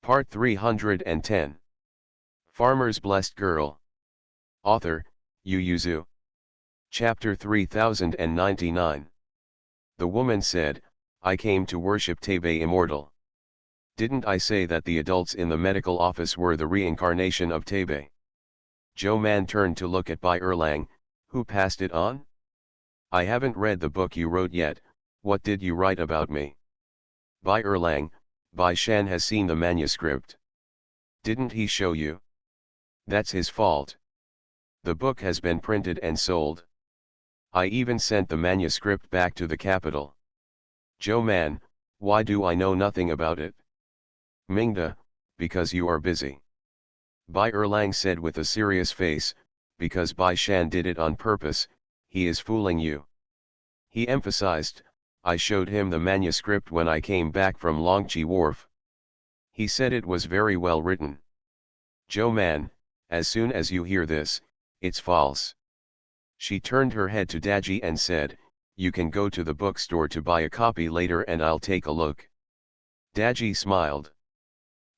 Part 310. Farmer's Blessed Girl. Author, Yu Yuzu. Chapter 3099. The woman said, I came to worship Tebe Immortal. Didn't I say that the adults in the medical office were the reincarnation of Tebe? Joe Man turned to look at Bai Erlang, who passed it on. I haven't read the book you wrote yet. What did you write about me? Bai Erlang, Bai Shan has seen the manuscript. Didn't he show you? That's his fault. The book has been printed and sold. I even sent the manuscript back to the capital. Joe Man, why do I know nothing about it? Mingda, because you are busy. Bai Erlang said with a serious face, because Bai Shan did it on purpose, he is fooling you. He emphasized, I showed him the manuscript when I came back from Longqi Wharf. He said it was very well written. Joe Man, as soon as you hear this, it's false. She turned her head to Daji and said, you can go to the bookstore to buy a copy later and I'll take a look. Daji smiled.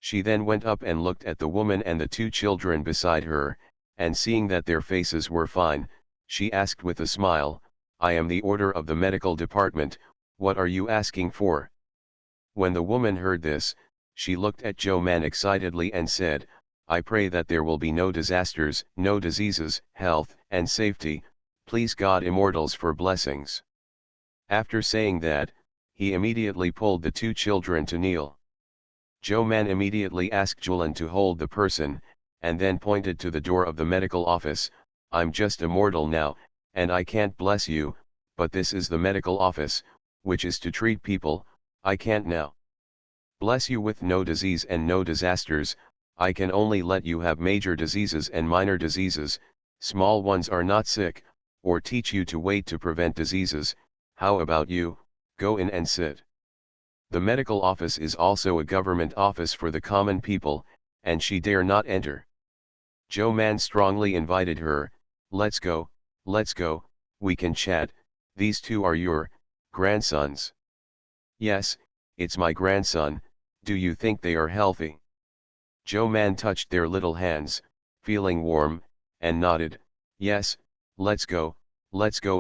She then went up and looked at the woman and the two children beside her, and seeing that their faces were fine, she asked with a smile, I am the order of the medical department, what are you asking for? When the woman heard this, she looked at Joe Man excitedly and said, I pray that there will be no disasters, no diseases, health, and safety, please God Immortals for blessings. After saying that, he immediately pulled the two children to kneel. Joe Man immediately asked Julian to hold the person, and then pointed to the door of the medical office, I'm just a mortal now, and I can't bless you, but this is the medical office, which is to treat people, I can't now bless you with no disease and no disasters, I can only let you have major diseases and minor diseases, small ones are not sick, or teach you to wait to prevent diseases, how about you, go in and sit. The medical office is also a government office for the common people, and she dare not enter. Joe Man strongly invited her, let's go, we can chat, these two are your grandsons. Yes, it's my grandson, do you think they are healthy? Joe Man touched their little hands, feeling warm, and nodded, yes, let's go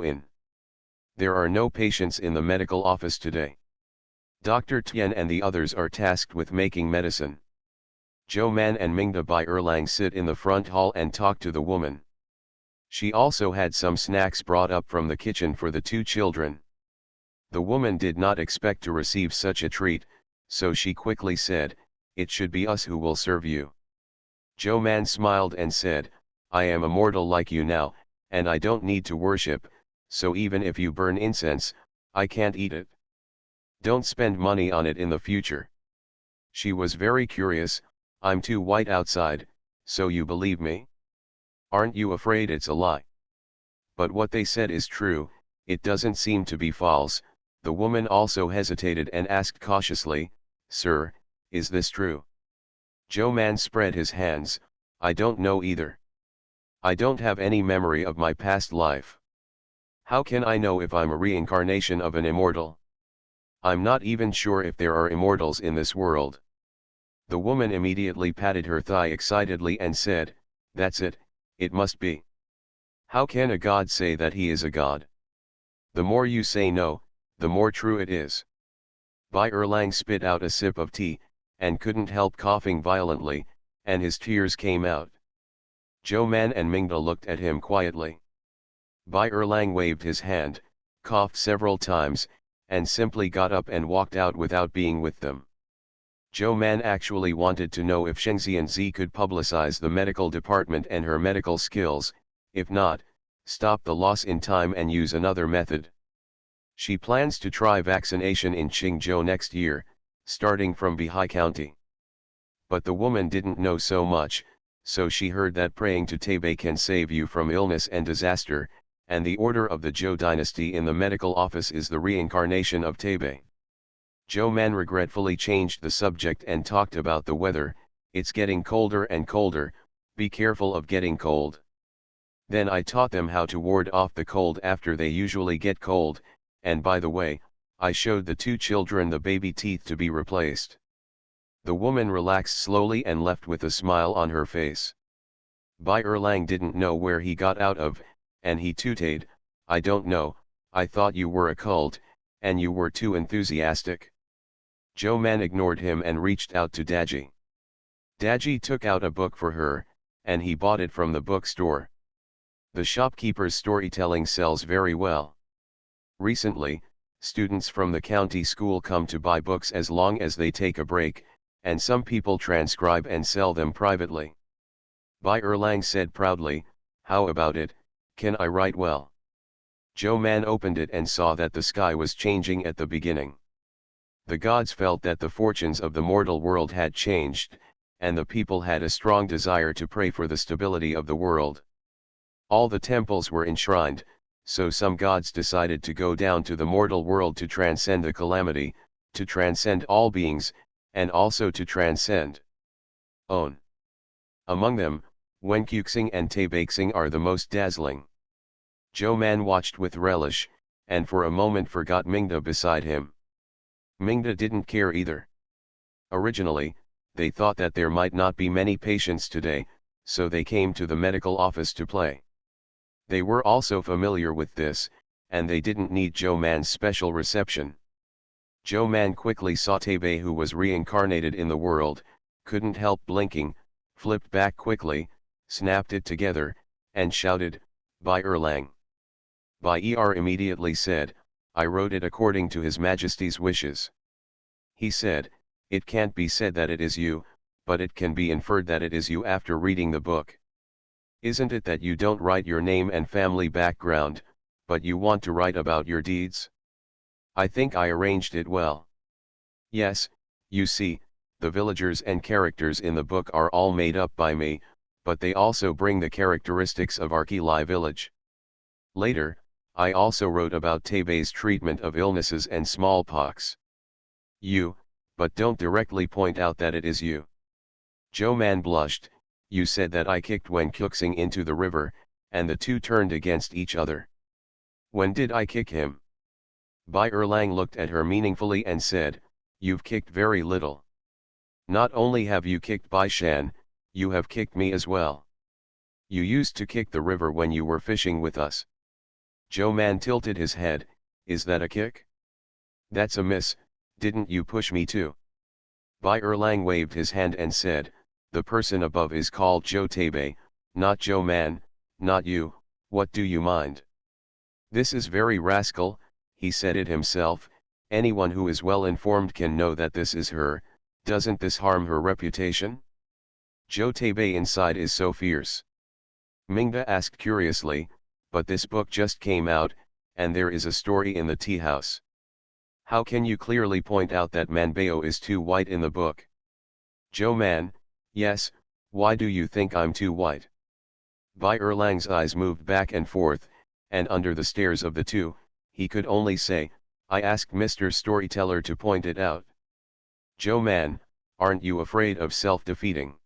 in. There are no patients in the medical office today. Dr. Tian and the others are tasked with making medicine. Joe Man and Mingda Bai Erlang sit in the front hall and talk to the woman. She also had some snacks brought up from the kitchen for the two children. The woman did not expect to receive such a treat, so she quickly said, it should be us who will serve you. Joe Man smiled and said, I am a mortal like you now, and I don't need to worship, so even if you burn incense, I can't eat it. Don't spend money on it in the future. She was very curious, I'm too white outside, so you believe me? Aren't you afraid it's a lie? But what they said is true, it doesn't seem to be false. The woman also hesitated and asked cautiously, Sir, is this true? Joe Man spread his hands, I don't know either. I don't have any memory of my past life. How can I know if I'm a reincarnation of an immortal? I'm not even sure if there are immortals in this world. The woman immediately patted her thigh excitedly and said, that's it, it must be. How can a god say that he is a god? The more you say no, the more true it is. Bai Erlang spit out a sip of tea, and couldn't help coughing violently, and his tears came out. Joe Man and Mingda looked at him quietly. Bai Erlang waved his hand, coughed several times, and simply got up and walked out without being with them. Joe Man actually wanted to know if Shengxianzi could publicize the medical department and her medical skills, if not, stop the loss in time and use another method. She plans to try vaccination in Qingzhou next year, starting from Bihai County. But the woman didn't know so much, so she heard that praying to Tebe can save you from illness and disaster, and the order of the Zhou dynasty in the medical office is the reincarnation of Tebe. Joe Man regretfully changed the subject and talked about the weather, it's getting colder and colder, be careful of getting cold. Then I taught them how to ward off the cold after they usually get cold, and by the way, I showed the two children the baby teeth to be replaced. The woman relaxed slowly and left with a smile on her face. Bai Erlang didn't know where he got out of, and he tooted, "I don't know, I thought you were a cult, and you were too enthusiastic." Zhou Man ignored him and reached out to Daji. Daji took out a book for her, and he bought it from the bookstore. The shopkeeper's storytelling sells very well. Recently, students from the county school come to buy books as long as they take a break, and some people transcribe and sell them privately. Bai Erlang said proudly, "How about it, can I write well?" Zhou Man opened it and saw that the sky was changing at the beginning. The gods felt that the fortunes of the mortal world had changed, and the people had a strong desire to pray for the stability of the world. All the temples were enshrined, so some gods decided to go down to the mortal world to transcend the calamity, to transcend all beings, and also to transcend own. Among them, Wenkuxing and Tabaxing are the most dazzling. Zhou Man watched with relish, and for a moment forgot Mingda beside him. Mingda didn't care either. Originally, they thought that there might not be many patients today, so they came to the medical office to play. They were also familiar with this, and they didn't need Zhou Man's special reception. Zhou Man quickly saw Taibei, who was reincarnated in the world, couldn't help blinking, flipped back quickly, snapped it together, and shouted, "Bai Erlang." Bai Er immediately said, "I wrote it according to His Majesty's wishes." He said, "It can't be said that it is you, but it can be inferred that it is you after reading the book. Isn't it that you don't write your name and family background, but you want to write about your deeds? I think I arranged it well. Yes, you see, the villagers and characters in the book are all made up by me, but they also bring the characteristics of Arkeli village. Later, I also wrote about Taibei's treatment of illnesses and smallpox. But don't directly point out that it is you." Zhou Man blushed, "You said that I kicked Wenkuxing into the river, and the two turned against each other. When did I kick him?" Bai Erlang looked at her meaningfully and said, "You've kicked very little. Not only have you kicked Bai Shan, you have kicked me as well. You used to kick the river when you were fishing with us." Zhou Man tilted his head, "Is that a kick? That's a miss, didn't you push me too?" Bai Erlang waved his hand and said, "The person above is called Zhou Taibei, not Zhou Man, not you, what do you mind?" "This is very rascal," he said it himself, "anyone who is well informed can know that this is her, doesn't this harm her reputation?" Zhou Taibei inside is so fierce. Mingda asked curiously, "But this book just came out, and there is a story in the tea house. How can you clearly point out that Manbao is too white in the book?" Zhou Man, "Yes, why do you think I'm too white?" Bai Erlang's eyes moved back and forth, and under the stares of the two, he could only say, "I asked Mr. Storyteller to point it out." Zhou Man, "Aren't you afraid of self-defeating?"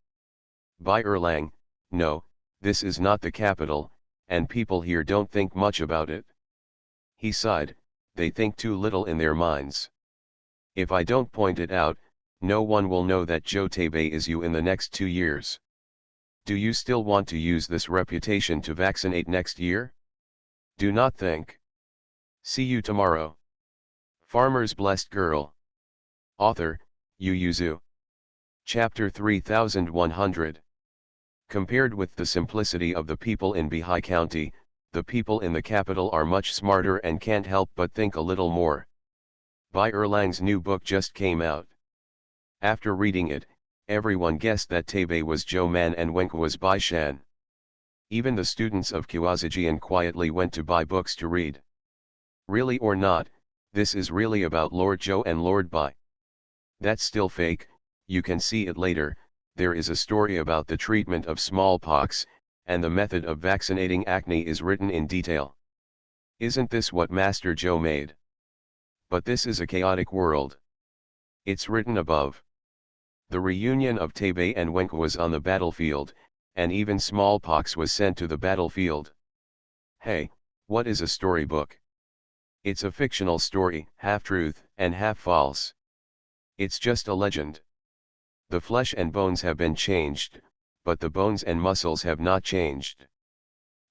Bai Erlang, "No, this is not the capital, and people here don't think much about it." He sighed, "They think too little in their minds. If I don't point it out, no one will know that Zhou Taibei is you in the next 2 years. Do you still want to use this reputation to vaccinate next year? Do not think. See you tomorrow." Farmer's Blessed Girl. Author, Yu Yuzu. Chapter 3100. Compared with the simplicity of the people in Bihai County, the people in the capital are much smarter and can't help but think a little more. Bai Erlang's new book just came out. After reading it, everyone guessed that Taibei was Zhou Man and Wenku was Bai Shan. Even the students of Kuazijian quietly went to buy books to read. Really or not, this is really about Lord Zhou and Lord Bai. That's still fake, you can see it later. There is a story about the treatment of smallpox, and the method of vaccinating acne is written in detail. Isn't this what Master Zhou made? But this is a chaotic world. It's written above. The reunion of Taibei and Wenku was on the battlefield, and even smallpox was sent to the battlefield. Hey, what is a storybook? It's a fictional story, half truth and half false. It's just a legend. The flesh and bones have been changed, but the bones and muscles have not changed.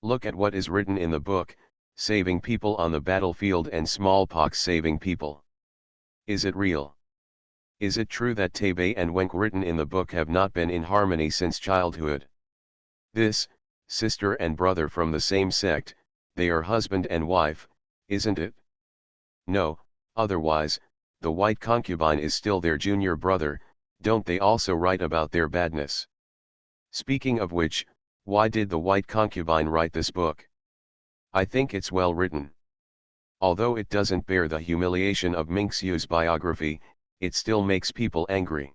Look at what is written in the book, saving people on the battlefield and smallpox saving people. Is it real? Is it true that Tebe and Wenk written in the book have not been in harmony since childhood? This, sister and brother from the same sect, they are husband and wife, isn't it? No, otherwise, the white concubine is still their junior brother, don't they also write about their badness? Speaking of which, why did the white concubine write this book? I think it's well written. Although it doesn't bear the humiliation of Mingxiu's biography, it still makes people angry.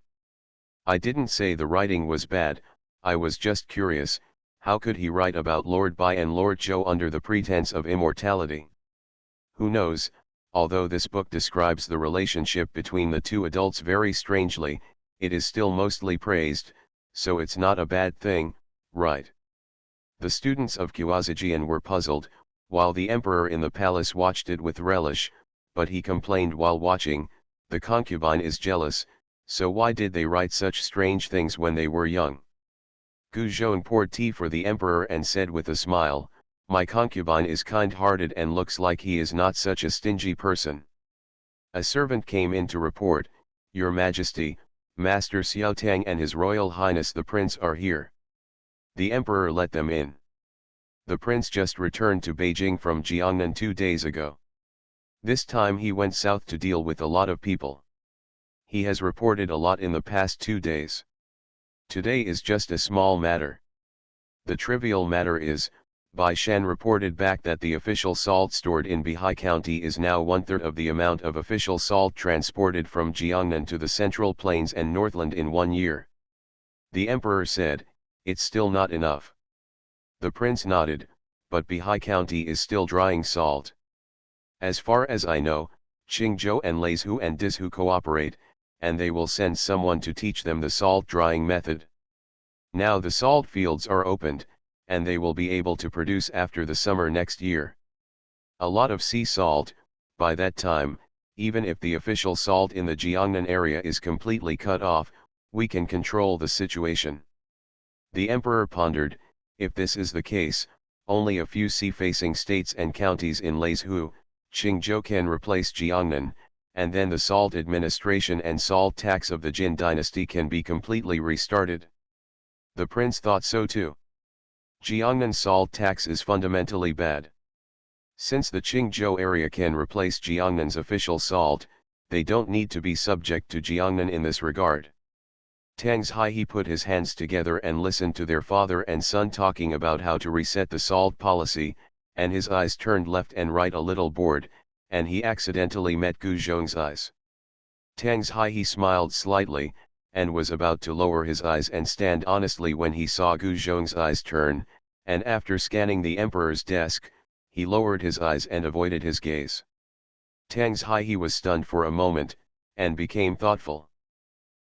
I didn't say the writing was bad, I was just curious, how could he write about Lord Bai and Lord Zhou under the pretense of immortality? Who knows, although this book describes the relationship between the two adults very strangely, it is still mostly praised, so it's not a bad thing, right? The students of Qiazijian were puzzled, while the emperor in the palace watched it with relish, but he complained while watching, the concubine is jealous, so why did they write such strange things when they were young? Gu Zhong poured tea for the emperor and said with a smile, my concubine is kind-hearted and looks like he is not such a stingy person. A servant came in to report, Your Majesty, Master Xiao Tang and His Royal Highness the Prince are here. The emperor let them in. The prince just returned to Beijing from Jiangnan 2 days ago. This time he went south to deal with a lot of people. He has reported a lot in the past 2 days. Today is just a small matter. The trivial matter is, Bai Shan reported back that the official salt stored in Bihai County is now 1/3 of the amount of official salt transported from Jiangnan to the Central Plains and Northland in 1 year. The emperor said, it's still not enough. The prince nodded, but Bihai County is still drying salt. As far as I know, Qingzhou and Leizhou and Dizhou cooperate, and they will send someone to teach them the salt drying method. Now the salt fields are opened, and they will be able to produce after the summer next year. A lot of sea salt, by that time, even if the official salt in the Jiangnan area is completely cut off, we can control the situation. The emperor pondered, if this is the case, only a few sea-facing states and counties in Leizhou, Qingzhou can replace Jiangnan, and then the salt administration and salt tax of the Jin dynasty can be completely restarted. The prince thought so too. Jiangnan salt tax is fundamentally bad. Since the Qingzhou area can replace Jiangnan's official salt, they don't need to be subject to Jiangnan in this regard. Tang's He put his hands together and listened to their father and son talking about how to reset the salt policy, and his eyes turned left and right a little bored, and he accidentally met Gu Zhong's eyes. Tang's He smiled slightly, and was about to lower his eyes and stand honestly when he saw Gu Zhong's eyes turn, and after scanning the emperor's desk, he lowered his eyes and avoided his gaze. Tang's He was stunned for a moment, and became thoughtful.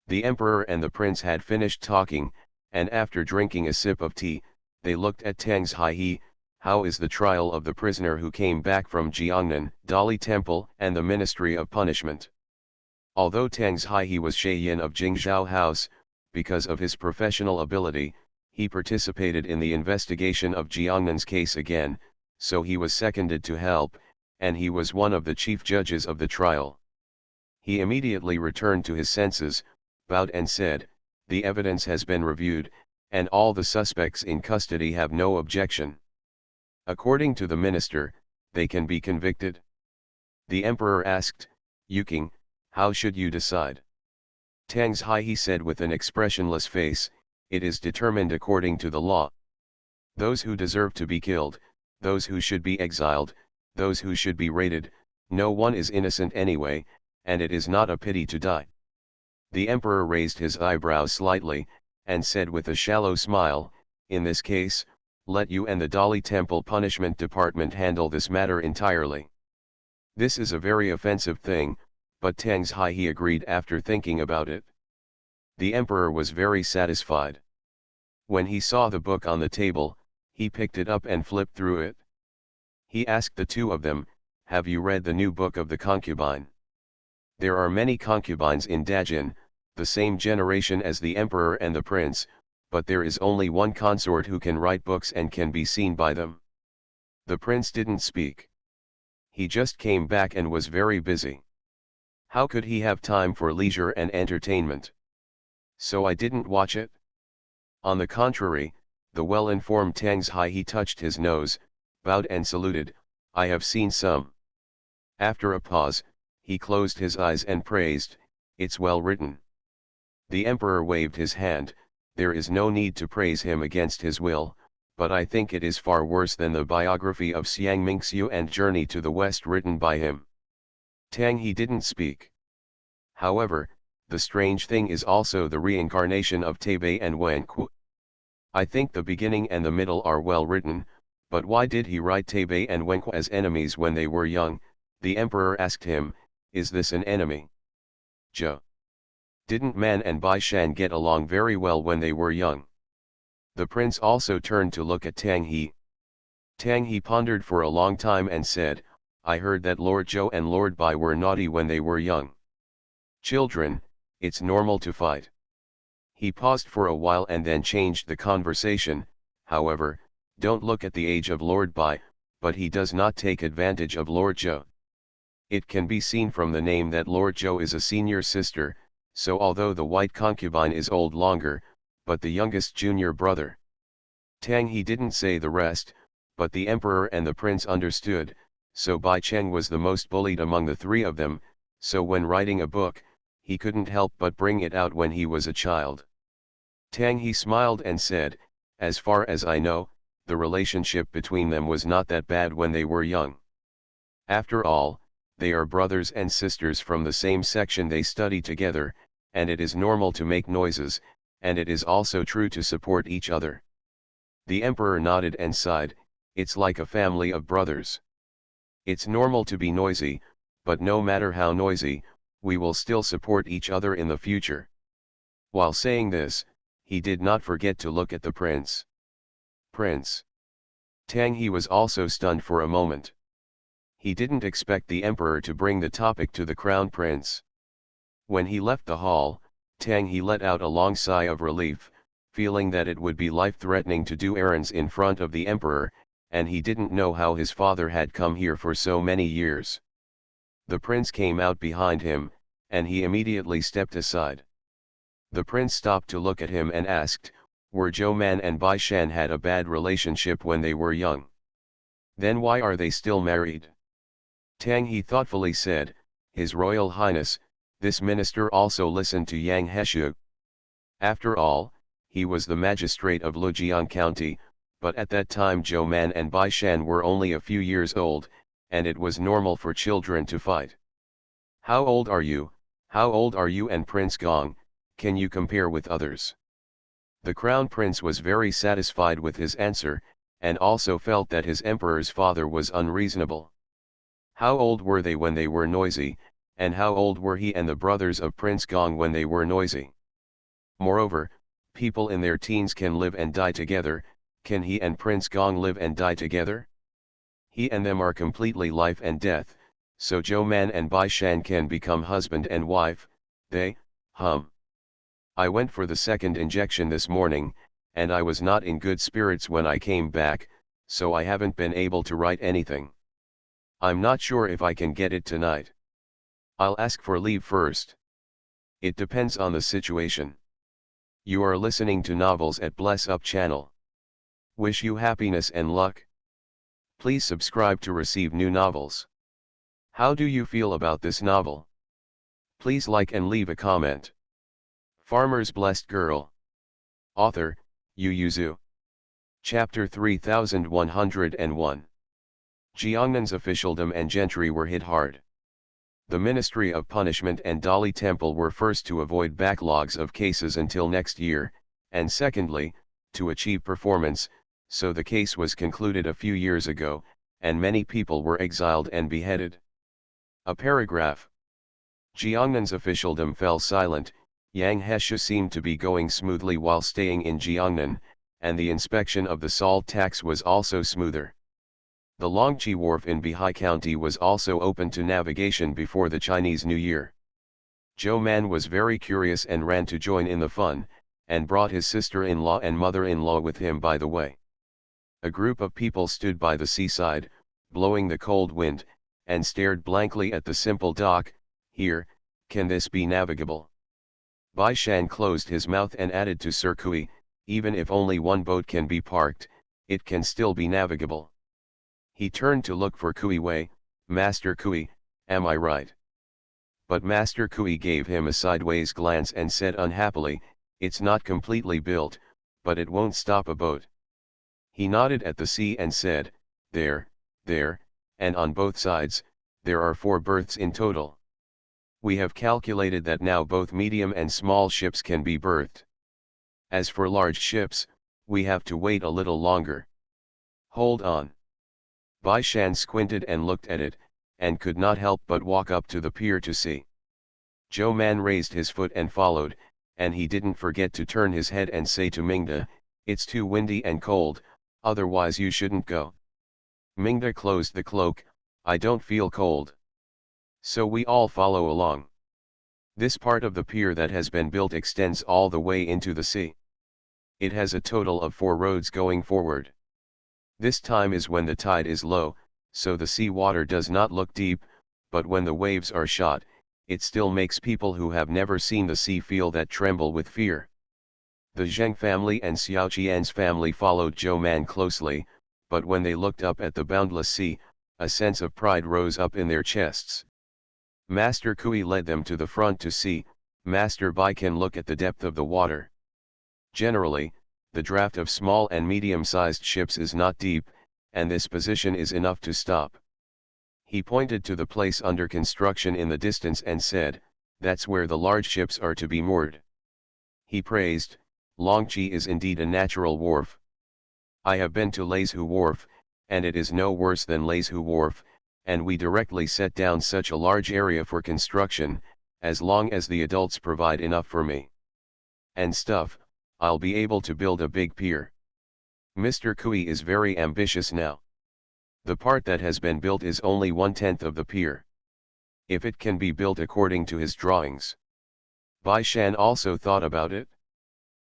The emperor and the prince had finished talking, and after drinking a sip of tea, they looked at Tang's He. How is the trial of the prisoner who came back from Jiangnan, Dali Temple and the Ministry of Punishment? Although Tang's He was Shaiyan of Jingzhou House, because of his professional ability, he participated in the investigation of Jiangnan's case again, so he was seconded to help, and he was one of the chief judges of the trial. He immediately returned to his senses, bowed and said, the evidence has been reviewed, and all the suspects in custody have no objection. According to the minister, they can be convicted. The emperor asked, Yuking, how should you decide? Tang's He said with an expressionless face, it is determined according to the law. Those who deserve to be killed, those who should be exiled, those who should be raided, no one is innocent anyway, and it is not a pity to die. The emperor raised his eyebrows slightly, and said with a shallow smile, in this case, let you and the Dali Temple Punishment Department handle this matter entirely. This is a very offensive thing, but Tang's He agreed after thinking about it. The emperor was very satisfied. When he saw the book on the table, he picked it up and flipped through it. He asked the two of them, have you read the new book of the concubine? There are many concubines in Dajin, the same generation as the emperor and the prince, but there is only one consort who can write books and can be seen by them. The prince didn't speak. He just came back and was very busy. How could he have time for leisure and entertainment? So I didn't watch it. On the contrary, the well-informed Tang's Hai he touched his nose, bowed and saluted, I have seen some. After a pause, he closed his eyes and praised, it's well written. The emperor waved his hand, there is no need to praise him against his will, but I think it is far worse than the biography of Xiang Mingxiu and Journey to the West written by him. Tang he didn't speak. However, the strange thing is also the reincarnation of Taibei and Wenku. I think the beginning and the middle are well written, but why did he write Taibei and Wenku as enemies when they were young? The emperor asked him, is this an enemy? Zhou. Didn't Man and Bai Shan get along very well when they were young? The prince also turned to look at Tang He. Tang He pondered for a long time and said, I heard that Lord Zhou and Lord Bai were naughty when they were young. Children, it's normal to fight. He paused for a while and then changed the conversation, however, don't look at the age of Lord Bai, but he does not take advantage of Lord Zhou. It can be seen from the name that Lord Zhou is a senior sister, so although the white concubine is old longer, but the youngest junior brother. Tang he didn't say the rest, but the emperor and the prince understood, so Bai Cheng was the most bullied among the three of them, so when writing a book, he couldn't help but bring it out when he was a child. Tang he smiled and said, as far as I know, the relationship between them was not that bad when they were young. After all, they are brothers and sisters from the same section, they study together, and it is normal to make noises, and it is also true to support each other. The emperor nodded and sighed, it's like a family of brothers. It's normal to be noisy, but no matter how noisy, we will still support each other in the future. While saying this, he did not forget to look at the prince. Prince. Tang he was also stunned for a moment. He didn't expect the emperor to bring the topic to the crown prince. When he left the hall, Tang he let out a long sigh of relief, feeling that it would be life-threatening to do errands in front of the emperor, and he didn't know how his father had come here for so many years. The prince came out behind him, and he immediately stepped aside. The prince stopped to look at him and asked, were Zhou Man and Bai Shan had a bad relationship when they were young? Then why are they still married? Tang he thoughtfully said, His Royal Highness, this minister also listened to Yang Heshu. After all, he was the magistrate of Lujiang County, but at that time Zhou Man and Bai Shan were only a few years old, and it was normal for children to fight. How old are you? How old are you? And Prince Gong, can you compare with others? The crown prince was very satisfied with his answer, and also felt that his emperor's father was unreasonable. How old were they when they were noisy, and how old were he and the brothers of Prince Gong when they were noisy? Moreover, people in their teens can live and die together, can he and Prince Gong live and die together? He and them are completely life and death, so Zhou Man and Bai Shan can become husband and wife, I went for the second injection this morning, and I was not in good spirits when I came back, so I haven't been able to write anything. I'm not sure if I can get it tonight. I'll ask for leave first. It depends on the situation. You are listening to Novels at Bless Up channel. Wish you happiness and luck. Please subscribe to receive new novels. How do you feel about this novel? Please like and leave a comment. Farmer's Blessed Girl. Author, Yu Yuzu. Chapter 3101. Jiangnan's officialdom and gentry were hit hard. The Ministry of Punishment and Dali Temple were first to avoid backlogs of cases until next year, and secondly, to achieve performance, so the case was concluded a few years ago, and many people were exiled and beheaded. A paragraph. Jiangnan's officialdom fell silent. Yang Hesha seemed to be going smoothly while staying in Jiangnan, and the inspection of the salt tax was also smoother. The Longqi Wharf in Bihai County was also open to navigation before the Chinese New Year. Zhou Man was very curious and ran to join in the fun, and brought his sister-in-law and mother-in-law with him by the way. A group of people stood by the seaside, blowing the cold wind, and stared blankly at the simple dock. Here, can this be navigable? Bai Shan closed his mouth and added to Sir Kui, even if only one boat can be parked, it can still be navigable. He turned to look for Kui Wei. Master Kui, am I right? But Master Kui gave him a sideways glance and said unhappily, it's not completely built, but it won't stop a boat. He nodded at the sea and said, there, and on both sides, there are 4 berths in total. We have calculated that now both medium and small ships can be berthed. As for large ships, we have to wait a little longer. Hold on. Bai Shan squinted and looked at it, and could not help but walk up to the pier to see. Zhou Man raised his foot and followed, and he didn't forget to turn his head and say to Mingda, it's too windy and cold, otherwise you shouldn't go. Mingda closed the cloak, I don't feel cold. So we all follow along. This part of the pier that has been built extends all the way into the sea. It has a total of 4 roads going forward. This time is when the tide is low, so the sea water does not look deep, but when the waves are shot, it still makes people who have never seen the sea feel that tremble with fear. The Zheng family and Xiao Qian's family followed Zhou Man closely, but when they looked up at the boundless sea, a sense of pride rose up in their chests. Master Kui led them to the front to see. Master Bai can look at the depth of the water. Generally, the draft of small and medium-sized ships is not deep, and this position is enough to stop. He pointed to the place under construction in the distance and said, that's where the large ships are to be moored. He praised, Longqi is indeed a natural wharf. I have been to Leizhou Wharf, and it is no worse than Leizhou Wharf, and we directly set down such a large area for construction, as long as the adults provide enough for me and stuff, I'll be able to build a big pier. Mr. Kui is very ambitious now. The part that has been built is only 1/10 of the pier. If it can be built according to his drawings. Bai Shan also thought about it.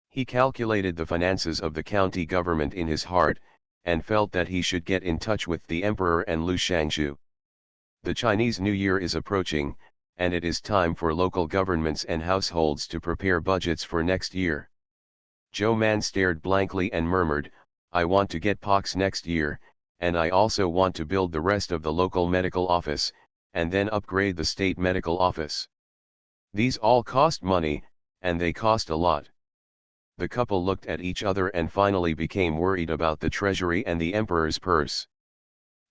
He calculated the finances of the county government in his heart, and felt that he should get in touch with the emperor and Lu Shangzhu. The Chinese New Year is approaching, and it is time for local governments and households to prepare budgets for next year. Zhou Man stared blankly and murmured, I want to get pox next year, and I also want to build the rest of the local medical office, and then upgrade the state medical office. These all cost money, and they cost a lot. The couple looked at each other and finally became worried about the treasury and the emperor's purse.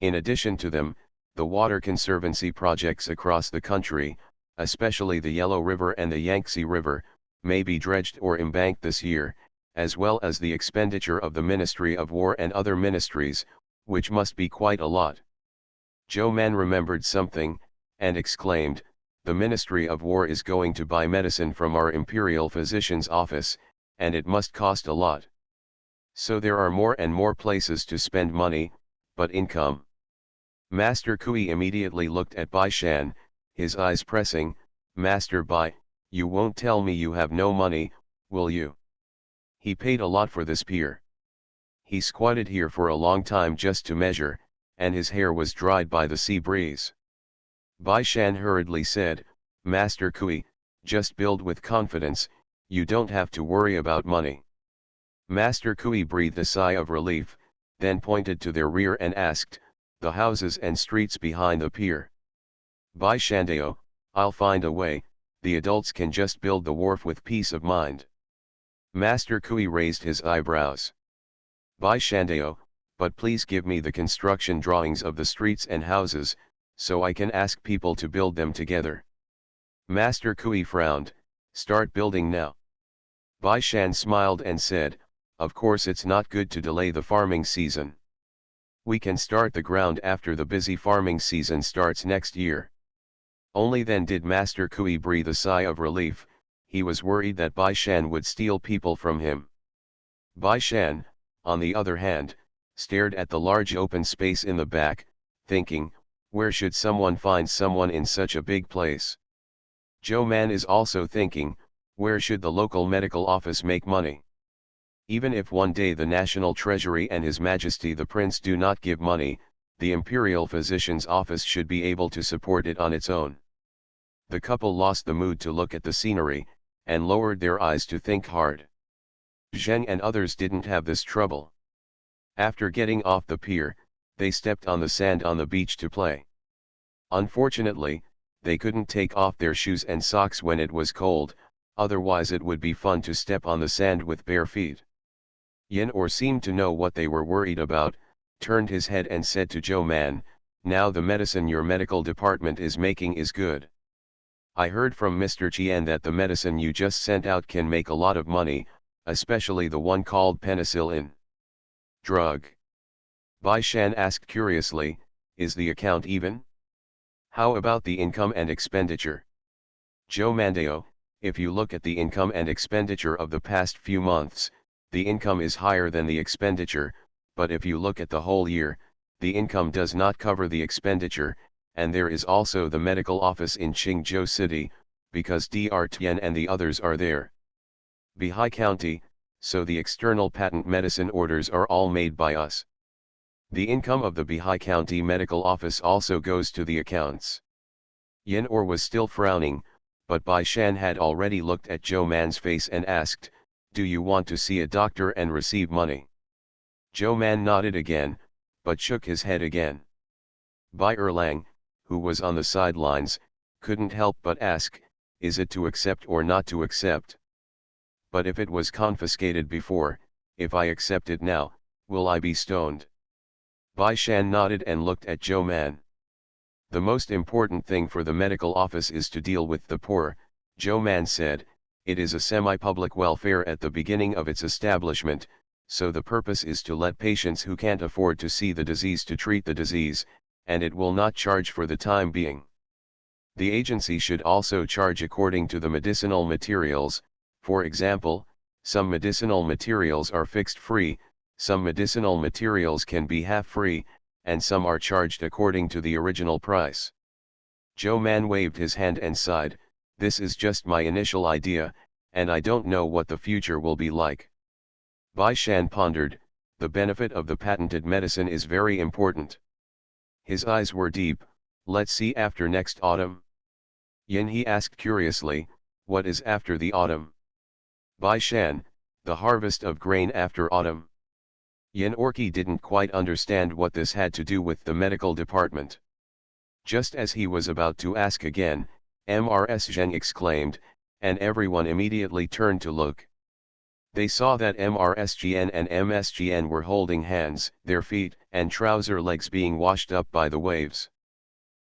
In addition to them, the water conservancy projects across the country, especially the Yellow River and the Yangtze River, may be dredged or embanked this year, as well as the expenditure of the Ministry of War and other ministries, which must be quite a lot. Zhou Man remembered something, and exclaimed, the Ministry of War is going to buy medicine from our imperial physician's office, and it must cost a lot. So there are more and more places to spend money, but income. Master Kui immediately looked at Bai Shan, his eyes pressing, Master Bai, you won't tell me you have no money, will you? He paid a lot for this pier. He squatted here for a long time just to measure, and his hair was dried by the sea breeze. Bai Shan hurriedly said, Master Kui, just build with confidence, you don't have to worry about money. Master Kui breathed a sigh of relief, then pointed to their rear and asked, the houses and streets behind the pier. Bai Shandao, I'll find a way, the adults can just build the wharf with peace of mind. Master Kui raised his eyebrows. Bai Shandao, but please give me the construction drawings of the streets and houses, so I can ask people to build them together. Master Kui frowned, start building now. Bai Shan smiled and said, of course it's not good to delay the farming season. We can start the ground after the busy farming season starts next year. Only then did Master Kui breathe a sigh of relief. He was worried that Bai Shan would steal people from him. Bai Shan, on the other hand, stared at the large open space in the back, thinking, where should someone find someone in such a big place? Joe Man is also thinking, where should the local medical office make money? Even if one day the National Treasury and His Majesty the Prince do not give money, the Imperial Physician's Office should be able to support it on its own. The couple lost the mood to look at the scenery, and lowered their eyes to think hard. Zheng and others didn't have this trouble. After getting off the pier, they stepped on the sand on the beach to play. Unfortunately, they couldn't take off their shoes and socks when it was cold, otherwise it would be fun to step on the sand with bare feet. Yin Or seemed to know what they were worried about, turned his head and said to Joe Man, "Now the medicine your medical department is making is good. I heard from Mr. Qian that the medicine you just sent out can make a lot of money, especially the one called penicillin. Drug?" Bai Shan asked curiously, "Is the account even? How about the income and expenditure?" Joe Mandeo, if you look at the income and expenditure of the past few months, the income is higher than the expenditure, but if you look at the whole year, the income does not cover the expenditure, and there is also the medical office in Qingzhou City, because Dr. Tian and the others are there. Bihai County, so the external patent medicine orders are all made by us. The income of the Bihai County Medical Office also goes to the accounts. Yin Or was still frowning, but Bai Shan had already looked at Joe Man's face and asked, "Do you want to see a doctor and receive money?" Joe Man nodded again, but shook his head again. Bai Erlang, who was on the sidelines, couldn't help but ask, "Is it to accept or not to accept? But if it was confiscated before, if I accept it now, will I be stoned?" Bai Shan nodded and looked at Joe Man. "The most important thing for the medical office is to deal with the poor," Joe Man said. "It is a semi-public welfare at the beginning of its establishment, so the purpose is to let patients who can't afford to see the disease to treat the disease, and it will not charge for the time being. The agency should also charge according to the medicinal materials. For example, some medicinal materials are fixed free, some medicinal materials can be half free, and some are charged according to the original price." Joe Man waved his hand and sighed, "This is just my initial idea, and I don't know what the future will be like." Bai Shan pondered, "The benefit of the patented medicine is very important." His eyes were deep. "Let's see after next autumn?" Yin He asked curiously, "What is after the autumn?" Bai Shan, "The harvest of grain after autumn." Yin Orki didn't quite understand what this had to do with the medical department. Just as he was about to ask again, Mrs. Zheng exclaimed, and everyone immediately turned to look. They saw that Mrs. and Msgn were holding hands, their feet and trouser legs being washed up by the waves.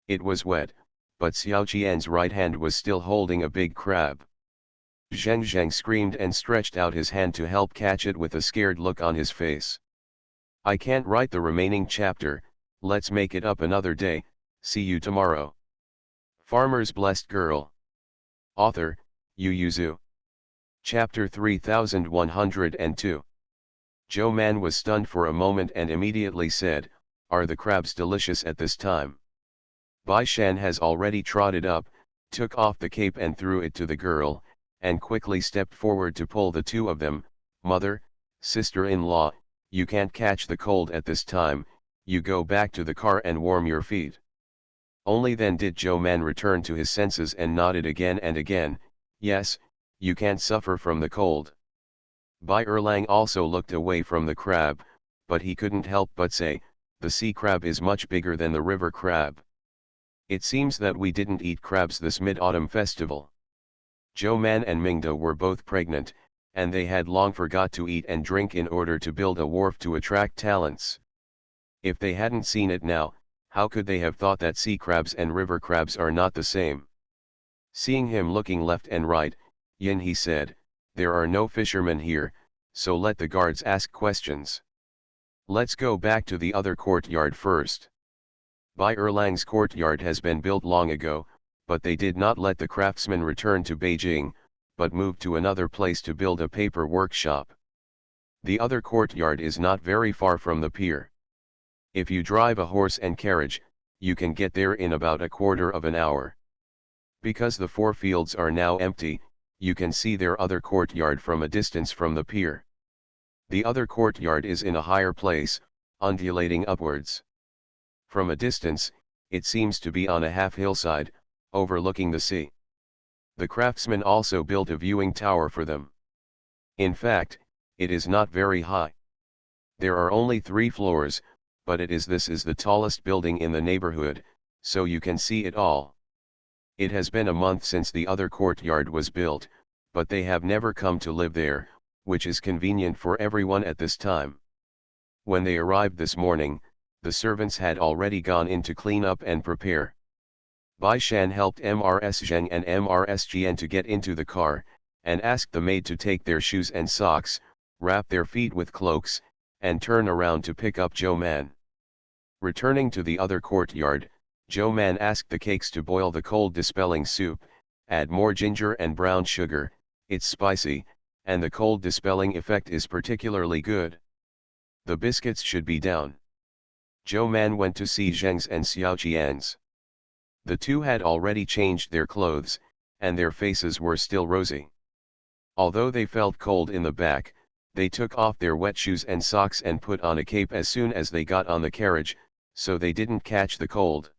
It was wet, but Xiao Qian's right hand was still holding a big crab. Zheng screamed and stretched out his hand to help catch it with a scared look on his face. "I can't write the remaining chapter, let's make it up another day, see you tomorrow." Farmer's Blessed Girl. Author, Yu Yuzu. Chapter 3102. Joe Man was stunned for a moment and immediately said, "Are the crabs delicious at this time?" Bai Shan has already trotted up, took off the cape and threw it to the girl, and quickly stepped forward to pull the two of them. "Mother, sister-in-law, you can't catch the cold at this time, you go back to the car and warm your feet." Only then did Joe Man return to his senses and nodded again and again, "Yes, you can't suffer from the cold." Bai Erlang also looked away from the crab, but he couldn't help but say, "The sea crab is much bigger than the river crab. It seems that we didn't eat crabs this mid-autumn festival." Joe Man and Mingda were both pregnant, and they had long forgot to eat and drink in order to build a wharf to attract talents. If they hadn't seen it now, how could they have thought that sea crabs and river crabs are not the same? Seeing him looking left and right, Yin He said, "There are no fishermen here, so let the guards ask questions. Let's go back to the other courtyard first." Bai Erlang's courtyard has been built long ago, but they did not let the craftsmen return to Beijing, but moved to another place to build a paper workshop. The other courtyard is not very far from the pier. If you drive a horse and carriage, you can get there in about a quarter of an hour. Because the 4 fields are now empty, you can see their other courtyard from a distance from the pier. The other courtyard is in a higher place, undulating upwards. From a distance, it seems to be on a half hillside, overlooking the sea. The craftsmen also built a viewing tower for them. In fact, it is not very high. There are only 3 floors, but this is the tallest building in the neighborhood, so you can see it all. It has been a month since the other courtyard was built, but they have never come to live there, which is convenient for everyone at this time. When they arrived this morning, the servants had already gone in to clean up and prepare. Bai Shan helped Mrs. Zheng and Mrs. Jian to get into the car, and asked the maid to take their shoes and socks, wrap their feet with cloaks, and turn around to pick up Zhou Man. Returning to the other courtyard, Zhou Man asked the cakes to boil the cold dispelling soup, add more ginger and brown sugar, it's spicy, and the cold dispelling effect is particularly good. The biscuits should be down. Zhou Man went to see Zheng's and Xiao Qian's. The two had already changed their clothes, and their faces were still rosy. Although they felt cold in the back, they took off their wet shoes and socks and put on a cape as soon as they got on the carriage, so they didn't catch the cold.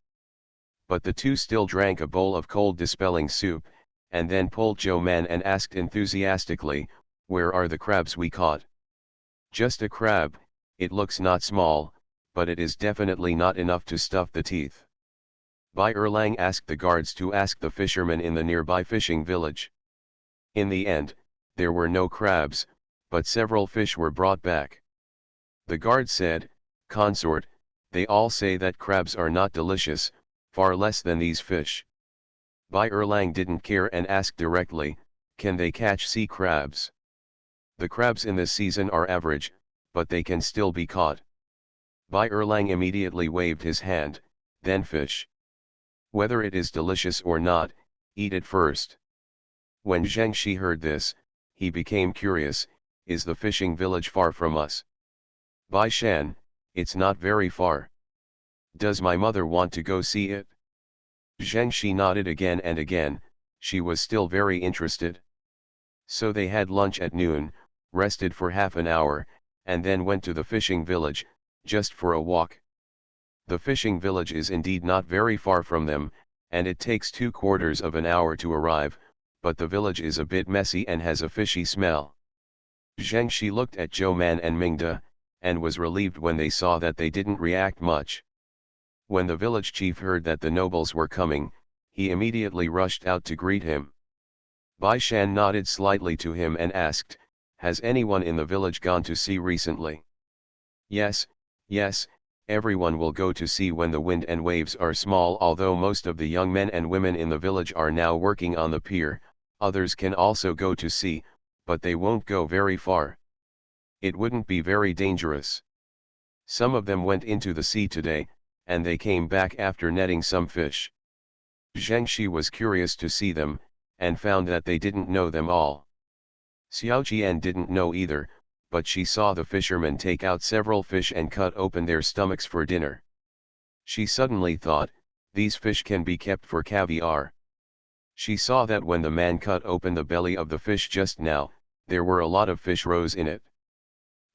But the two still drank a bowl of cold dispelling soup, and then pulled Zhou Man and asked enthusiastically, "Where are the crabs we caught?" "Just a crab, it looks not small, but it is definitely not enough to stuff the teeth." Bai Erlang asked the guards to ask the fishermen in the nearby fishing village. In the end, there were no crabs, but several fish were brought back. The guard said, "Consort, they all say that crabs are not delicious, far less than these fish." Bai Erlang didn't care and asked directly, "Can they catch sea crabs?" "The crabs in this season are average, but they can still be caught." Bai Erlang immediately waved his hand, "Then fish. Whether it is delicious or not, eat it first." When Zheng Shi heard this, he became curious, "Is the fishing village far from us?" "Bai Shan, it's not very far. Does my mother want to go see it?" Zheng Shi nodded again and again, she was still very interested. So they had lunch at noon, rested for half an hour, and then went to the fishing village, just for a walk. The fishing village is indeed not very far from them, and it takes 3/4 of an hour to arrive, but the village is a bit messy and has a fishy smell. Zheng Shi looked at Zhou Man and Mingde, and was relieved when they saw that they didn't react much. When the village chief heard that the nobles were coming, he immediately rushed out to greet him. Bai Shan nodded slightly to him and asked, "Has anyone in the village gone to sea recently?" Yes, everyone will go to sea when the wind and waves are small. Although most of the young men and women in the village are now working on the pier, others can also go to sea, but they won't go very far. It wouldn't be very dangerous. Some of them went into the sea today, and they came back after netting some fish." Zheng Shi was curious to see them, and found that they didn't know them all. Xiao Qian didn't know either, but she saw the fishermen take out several fish and cut open their stomachs for dinner. She suddenly thought, these fish can be kept for caviar. She saw that when the man cut open the belly of the fish just now, there were a lot of fish roes in it.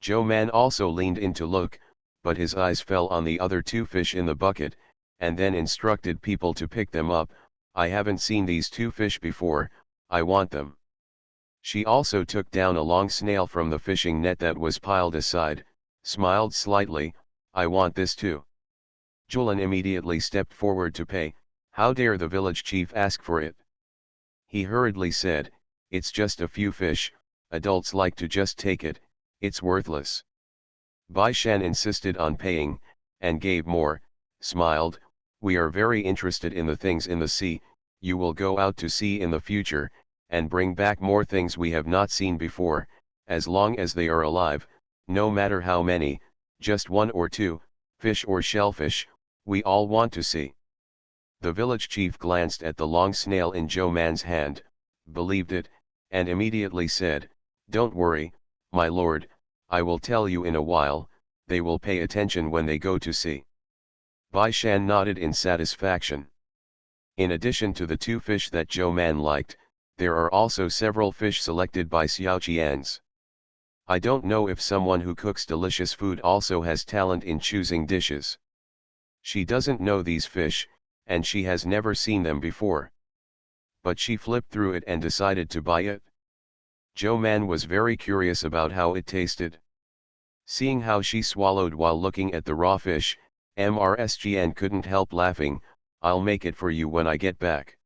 Zhou Man also leaned in to look, but his eyes fell on the other 2 fish in the bucket, and then instructed people to pick them up. "I haven't seen these 2 fish before, I want them." She also took down a long snail from the fishing net that was piled aside, smiled slightly, "I want this too." Julan immediately stepped forward to pay. "How dare the village chief ask for it?" He hurriedly said, "It's just a few fish, adults like to just take it, it's worthless." Bai Shan insisted on paying, and gave more, smiled, "We are very interested in the things in the sea, you will go out to sea in the future, and bring back more things we have not seen before, as long as they are alive, no matter how many, just 1 or 2, fish or shellfish, we all want to see." The village chief glanced at the long snail in Zhou Man's hand, believed it, and immediately said, "Don't worry, my lord, I will tell you in a while, they will pay attention when they go to sea." Bai Shan nodded in satisfaction. In addition to the two fish that Zhou Man liked, there are also several fish selected by Xiaoqians. I don't know if someone who cooks delicious food also has talent in choosing dishes. She doesn't know these fish, and she has never seen them before. But she flipped through it and decided to buy it. Zhou Man was very curious about how it tasted. Seeing how she swallowed while looking at the raw fish, Mrsgn couldn't help laughing. "I'll make it for you when I get back."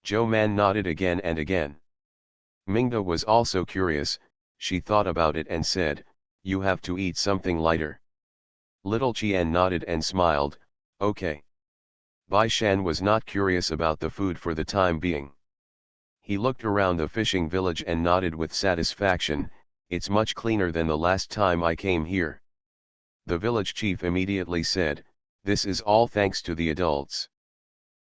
Zhou Man nodded again and again. Mingda was also curious. She thought about it and said, "You have to eat something lighter." Little Qian nodded and smiled, "Okay." Bai Shan was not curious about the food for the time being. He looked around the fishing village and nodded with satisfaction. "It's much cleaner than the last time I came here." The village chief immediately said, "This is all thanks to the adults."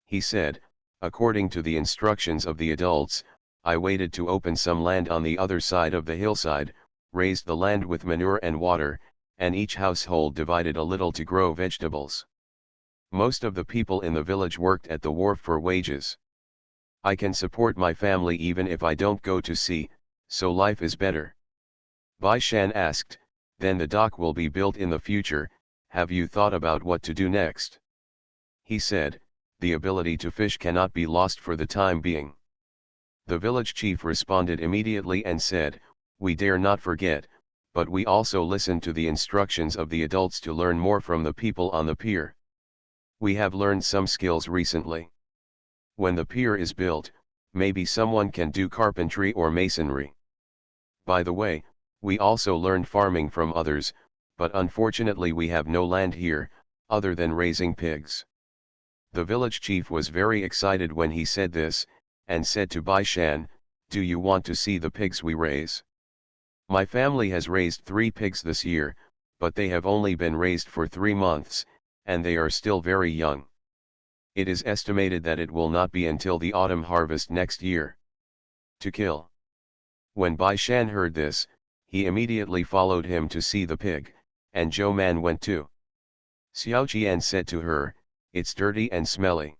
He said, "According to the instructions of the adults, I waited to open some land on the other side of the hillside, raised the land with manure and water, and each household divided a little to grow vegetables. Most of the people in the village worked at the wharf for wages. I can support my family even if I don't go to sea, so life is better." Bai Shan asked, "Then the dock will be built in the future, have you thought about what to do next?" He said, "The ability to fish cannot be lost for the time being." The village chief responded immediately and said, "We dare not forget, but we also listen to the instructions of the adults to learn more from the people on the pier. We have learned some skills recently. When the pier is built, maybe someone can do carpentry or masonry. By the way, we also learned farming from others, but unfortunately we have no land here, other than raising pigs." The village chief was very excited when he said this, and said to Bai Shan, "Do you want to see the pigs we raise? My family has raised 3 pigs this year, but they have only been raised for 3 months, and they are still very young. It is estimated that it will not be until the autumn harvest next year. To kill." When Bai Shan heard this, he immediately followed him to see the pig, and Zhou Man went too. Xiao Qian said to her, "It's dirty and smelly.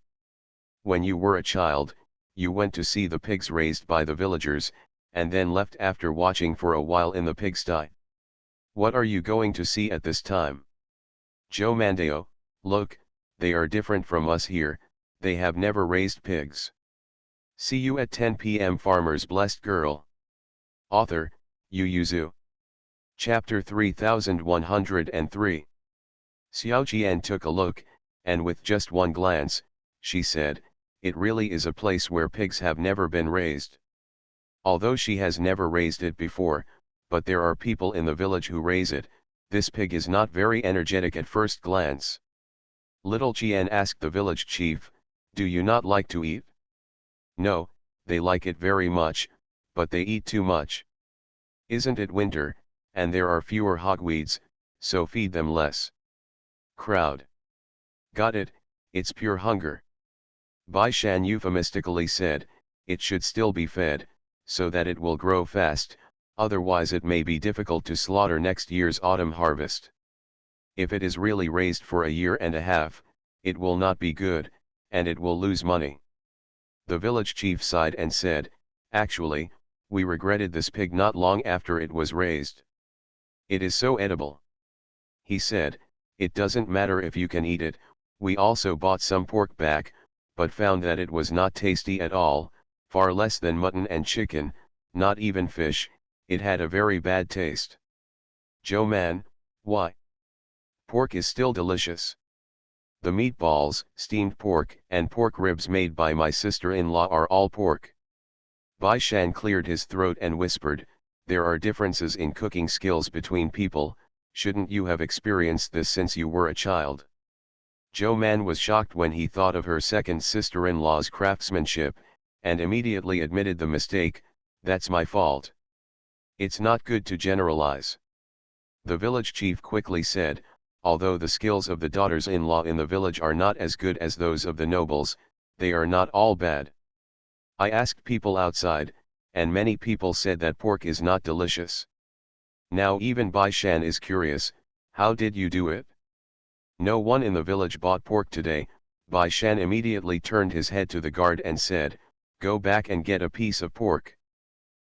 When you were a child, you went to see the pigs raised by the villagers, and then left after watching for a while in the pigsty. What are you going to see at this time?" Zhou Mandao, "Look, they are different from us here, they have never raised pigs." See you at 10 p.m. Farmer's Blessed Girl. Author, Yu Yuzu. Chapter 3103. Xiao Qian took a look, and with just one glance, she said, "It really is a place where pigs have never been raised." Although she has never raised it before, but there are people in the village who raise it, this pig is not very energetic at first glance. Little Qian asked the village chief, "Do you not like to eat?" "No, they like it very much, but they eat too much. Isn't it winter, and there are fewer hogweeds, so feed them less." Crowd. "Got it, it's pure hunger." Bai Shan euphemistically said, "It should still be fed, so that it will grow fast, otherwise it may be difficult to slaughter next year's autumn harvest. If it is really raised for a year and a half, it will not be good, and it will lose money." The village chief sighed and said, "Actually, we regretted this pig not long after it was raised. It is so edible." He said, "It doesn't matter if you can eat it, we also bought some pork back, but found that it was not tasty at all, far less than mutton and chicken, not even fish, it had a very bad taste." "Zhou Man, why? Pork is still delicious. The meatballs, steamed pork, and pork ribs made by my sister-in-law are all pork." Bai Shan cleared his throat and whispered, "There are differences in cooking skills between people, shouldn't you have experienced this since you were a child?" Zhou Man was shocked when he thought of her second sister-in-law's craftsmanship, and immediately admitted the mistake, "That's my fault. It's not good to generalize." The village chief quickly said, "Although the skills of the daughters-in-law in the village are not as good as those of the nobles, they are not all bad. I asked people outside, and many people said that pork is not delicious. Now even Bai Shan is curious, how did you do it?" "No one in the village bought pork today, Bai Shan immediately turned his head to the guard and said, "Go back and get a piece of pork."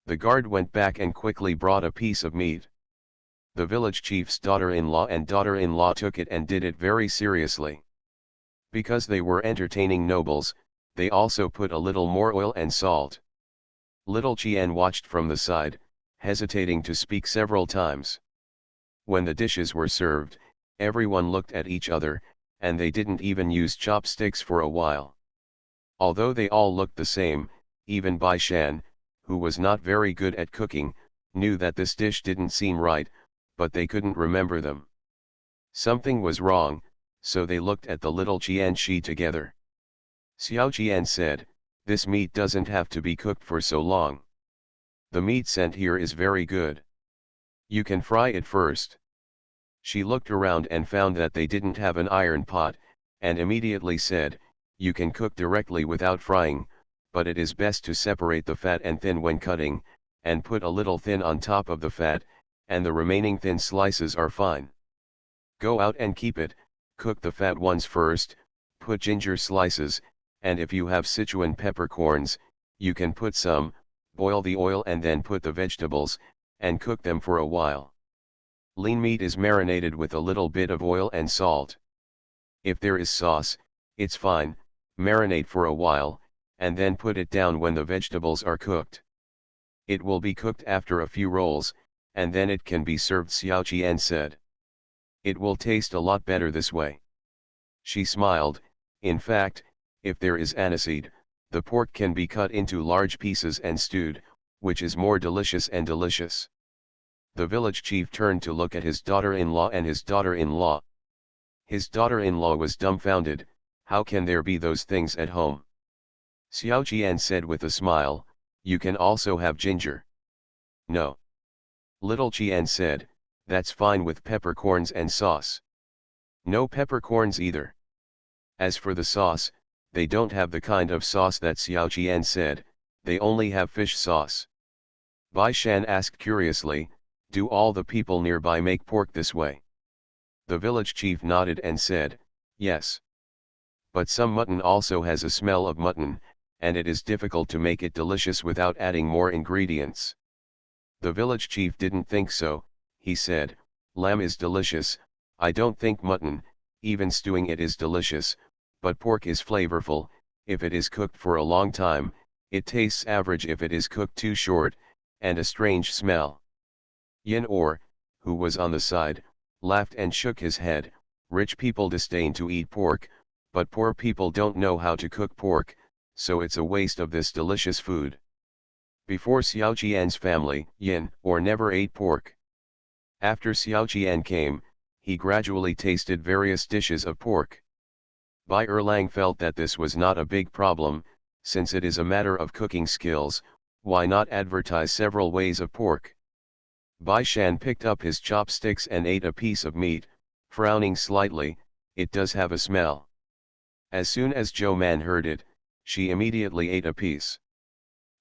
The guard went back and quickly brought a piece of meat. The village chief's daughter-in-law and daughter-in-law took it and did it very seriously. Because they were entertaining nobles, they also put a little more oil and salt. Little Qian watched from the side, hesitating to speak several times. When the dishes were served, everyone looked at each other, and they didn't even use chopsticks for a while. Although they all looked the same, even Bai Shan, who was not very good at cooking, knew that this dish didn't seem right, but they couldn't remember them. Something was wrong, so they looked at the little Qian Shi together. Xiao Qian said, "This meat doesn't have to be cooked for so long. The meat sent here is very good. You can fry it first." She looked around and found that they didn't have an iron pot, and immediately said, "You can cook directly without frying, but it is best to separate the fat and thin when cutting, and put a little thin on top of the fat, and the remaining thin slices are fine. Go out and keep it, cook the fat ones first, put ginger slices, and if you have Sichuan peppercorns, you can put some, boil the oil and then put the vegetables, and cook them for a while. Lean meat is marinated with a little bit of oil and salt. If there is sauce, it's fine, marinate for a while, and then put it down when the vegetables are cooked. It will be cooked after a few rolls, and then it can be served," Xiao Qian said. "It will taste a lot better this way." She smiled. "In fact, if there is aniseed, the pork can be cut into large pieces and stewed, which is more delicious and delicious." The village chief turned to look at his daughter-in-law and his daughter-in-law. His daughter-in-law was dumbfounded. How can there be those things at home? Xiao Qian said with a smile, "You can also have ginger." "No." Little Qian said, "That's fine with peppercorns and sauce." "No peppercorns either." As for the sauce, they don't have the kind of sauce that Xiao Qian said, they only have fish sauce. Bai Shan asked curiously, "Do all the people nearby make pork this way?" The village chief nodded and said, "Yes. But some mutton also has a smell of mutton, and it is difficult to make it delicious without adding more ingredients." The village chief didn't think so. He said, "Lamb is delicious, I don't think mutton, even stewing it is delicious, but pork is flavorful. If it is cooked for a long time, it tastes average if it is cooked too short, and a strange smell." Yin Or, who was on the side, laughed and shook his head. "Rich people disdain to eat pork, but poor people don't know how to cook pork, so it's a waste of this delicious food." Before Xiao Qian's family, Yin Or never ate pork. After Xiao Qian came, he gradually tasted various dishes of pork. Bai Erlang felt that this was not a big problem, since it is a matter of cooking skills. Why not advertise several ways of pork? Bai Shan picked up his chopsticks and ate a piece of meat, frowning slightly. "It does have a smell." As soon as Zhou Man heard it, she immediately ate a piece.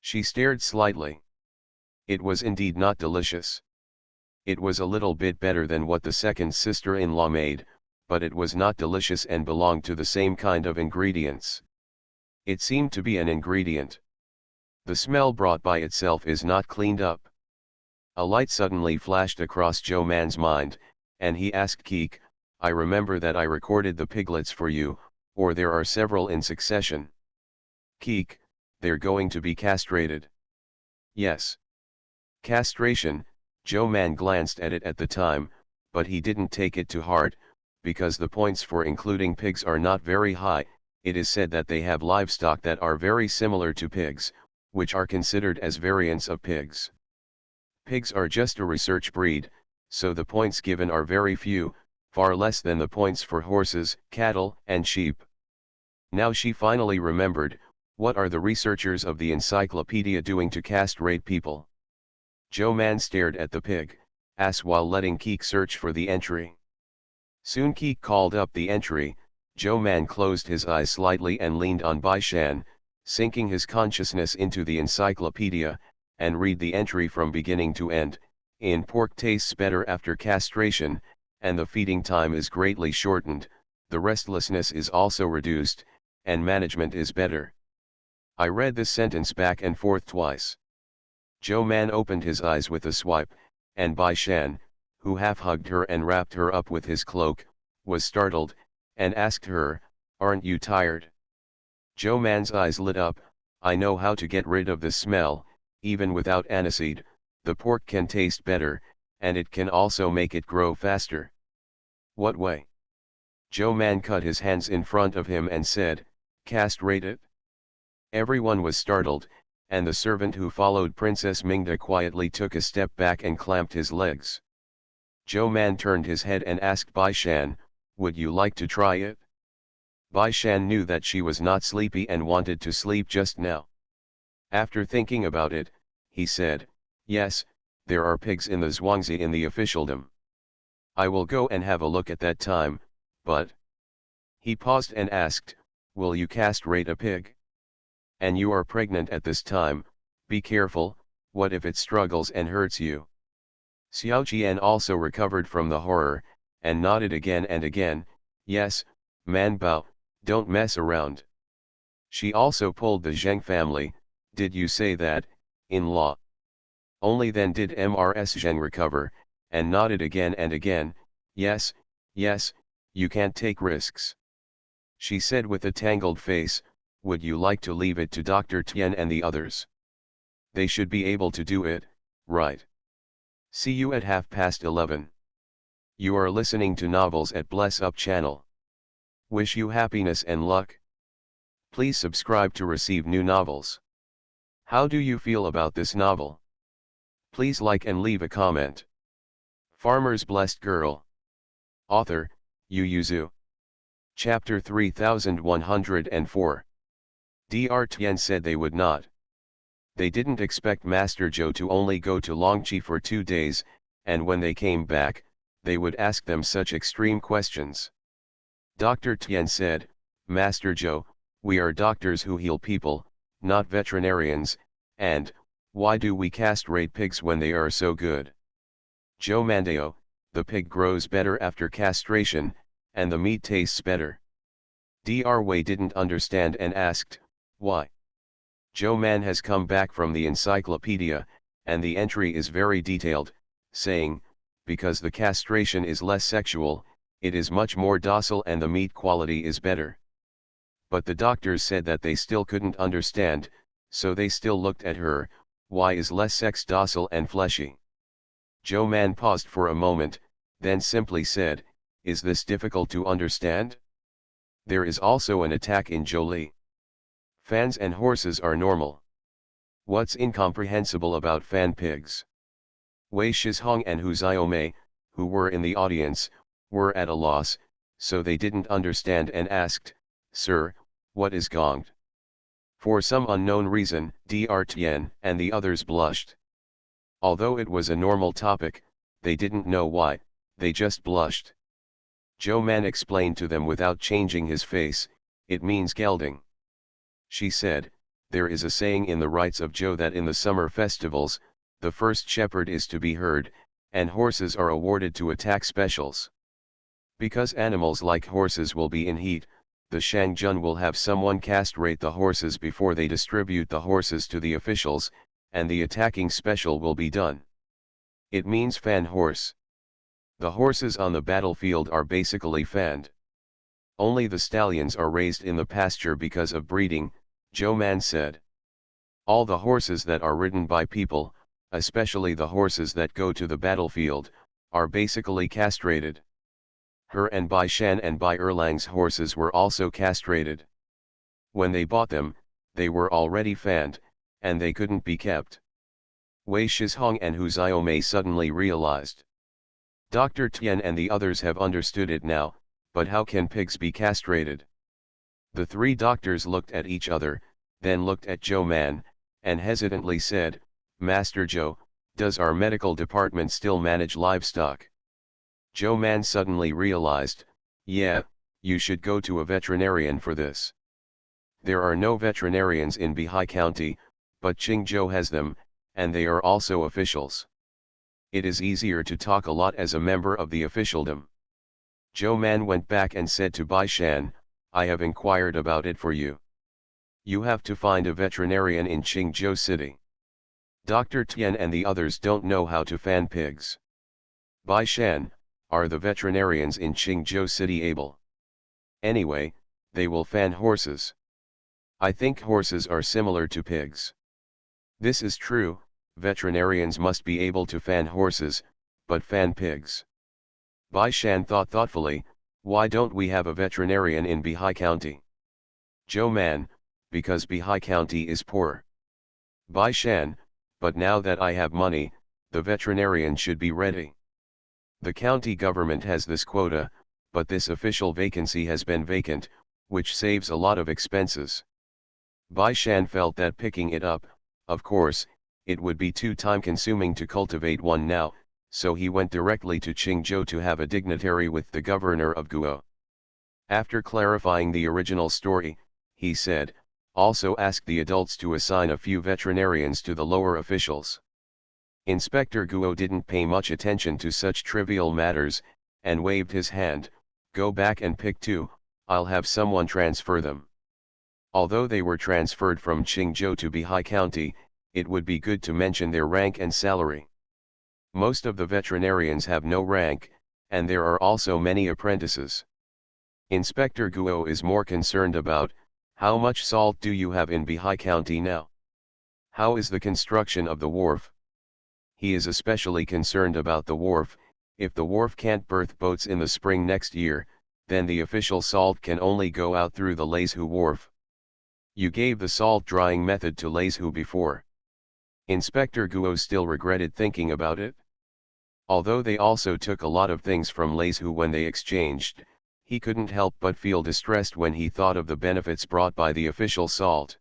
She stared slightly. It was indeed not delicious. It was a little bit better than what the second sister-in-law made, but it was not delicious and belonged to the same kind of ingredients. It seemed to be an ingredient. The smell brought by itself is not cleaned up. A light suddenly flashed across Zhou Man's mind, and he asked Keek, "I remember that I recorded the piglets for you, or there are several in succession." "Keek, they're going to be castrated." "Yes." Castration, Zhou Man glanced at it at the time, but he didn't take it to heart, because the points for including pigs are not very high. It is said that they have livestock that are very similar to pigs, which are considered as variants of pigs. Pigs are just a research breed, so the points given are very few, far less than the points for horses, cattle, and sheep. Now she finally remembered, what are the researchers of the encyclopedia doing to castrate people? Zhou Man stared at the pig, ass while letting Keek search for the entry. Soon Keek called up the entry. Zhou Man closed his eyes slightly and leaned on Bai Shan, sinking his consciousness into the encyclopedia, and read the entry from beginning to end. "In pork tastes better after castration, and the feeding time is greatly shortened. the restlessness is also reduced, and management is better. I read this sentence back and forth twice. Joe Man opened his eyes with a swipe, and Bai Shan, who half hugged her and wrapped her up with his cloak, was startled, and asked her, "Aren't you tired?" Joe Man's eyes lit up. "I know how to get rid of the smell, even without aniseed. The pork can taste better, and it can also make it grow faster." "What way?" Joe Man cut his hands in front of him and said, "Castrate it?" Everyone was startled, and the servant who followed Princess Mingda quietly took a step back and clamped his legs. Joe Man turned his head and asked Bai Shan, "Would you like to try it?" Bai Shan knew that she was not sleepy and wanted to sleep just now. After thinking about it, he said, "Yes, there are pigs in the Zhuangzi in the officialdom. I will go and have a look at that time, but..." He paused and asked, "Will you castrate a pig? And you are pregnant at this time, be careful, what if it struggles and hurts you?" Xiao Qian also recovered from the horror, and nodded again and again, "Yes, Man Bao, don't mess around." She also pulled the Zheng family, "Did you say that, in-law?" Only then did Mrs. Zheng recover, and nodded again and again, "Yes, yes, you can't take risks." She said with a tangled face, "Would you like to leave it to Dr. Tian and the others? They should be able to do it, right? See you at 11:30. You are listening to Novels at Bless Up channel. Wish you happiness and luck. Please subscribe to receive new novels. How do you feel about this novel? Please like and leave a comment. Farmer's Blessed Girl. Author, Yu Yuzu. Chapter 3104. Dr. Tian said they would not. They didn't expect Master Zhou to only go to Longqi for 2 days, and when they came back, they would ask them such extreme questions. Dr. Tian said, "Master Zhou, we are doctors who heal people, not veterinarians, and, why do we castrate pigs when they are so good?" Zhou Mandao, "The pig grows better after castration, and the meat tastes better." Dr. Wei didn't understand and asked, "Why?" Zhou Man has come back from the encyclopedia, and the entry is very detailed, saying, "Because the castration is less sexual, it is much more docile and the meat quality is better." But the doctors said that they still couldn't understand, so they still looked at her, "Why is less sex docile and fleshy?" Zhou Man paused for a moment, then simply said, "Is this difficult to understand? There is also an attack in Zhouli. Fans and horses are normal. What's incomprehensible about fan pigs?" Wei Shizhong and Hu Xiaomei, who were in the audience, were at a loss, so they didn't understand and asked, "Sir, what is gonged?" For some unknown reason, Dr. Tian and the others blushed. Although it was a normal topic, they didn't know why, they just blushed. Zhou Man explained to them without changing his face, "It means gelding." She said, "There is a saying in the rites of Zhou that in the summer festivals, the first shepherd is to be heard, and horses are awarded to attack specials. Because animals like horses will be in heat, the Shangjun will have someone castrate the horses before they distribute the horses to the officials, and the attacking special will be done. It means fan horse. The horses on the battlefield are basically fanned. Only the stallions are raised in the pasture because of breeding," Zhou Man said. "All the horses that are ridden by people, especially the horses that go to the battlefield, are basically castrated. Her and Bai Shan and Bai Erlang's horses were also castrated. When they bought them, they were already fanned, and they couldn't be kept." Wei Shizhong and Hu Xiaomei suddenly realized. Dr. Tian and the others have understood it now, but how can pigs be castrated? The 3 doctors looked at each other, then looked at Zhou Man, and hesitantly said, "Master Zhou, does our medical department still manage livestock?" Zhou Man suddenly realized, "Yeah, you should go to a veterinarian for this. There are no veterinarians in Bihai County, but Qingzhou has them, and they are also officials. It is easier to talk a lot as a member of the officialdom." Zhou Man went back and said to Bai Shan, I have inquired about it for you. You have to find a veterinarian in Qingzhou City. Dr. Tian and the others don't know how to fan pigs. Bai Shan, are the veterinarians in Qingzhou City able? Anyway, they will fan horses. I think horses are similar to pigs. This is true, veterinarians must be able to fan horses, but fan pigs. Bai Shan thought thoughtfully, why don't we have a veterinarian in Bihai County? Zhou Man, because Bihai County is poor. Bai Shan, but now that I have money, the veterinarian should be ready. The county government has this quota, but this official vacancy has been vacant, which saves a lot of expenses. Bai Shan felt that picking it up, of course, it would be too time-consuming to cultivate one now, so he went directly to Qingzhou to have a dignitary with the governor of Guo. After clarifying the original story, he said, also ask the adults to assign a few veterinarians to the lower officials. Inspector Guo didn't pay much attention to such trivial matters, and waved his hand, go back and pick two, I'll have someone transfer them. Although they were transferred from Qingzhou to Bihai County, it would be good to mention their rank and salary. Most of the veterinarians have no rank, and there are also many apprentices. Inspector Guo is more concerned about, how much salt do you have in Bihai County now? How is the construction of the wharf? He is especially concerned about the wharf. If the wharf can't berth boats in the spring next year, then the official salt can only go out through the Leizhu wharf. You gave the salt drying method to Leizhu before. Inspector Guo still regretted thinking about it. Although they also took a lot of things from Leizhu when they exchanged, he couldn't help but feel distressed when he thought of the benefits brought by the official salt.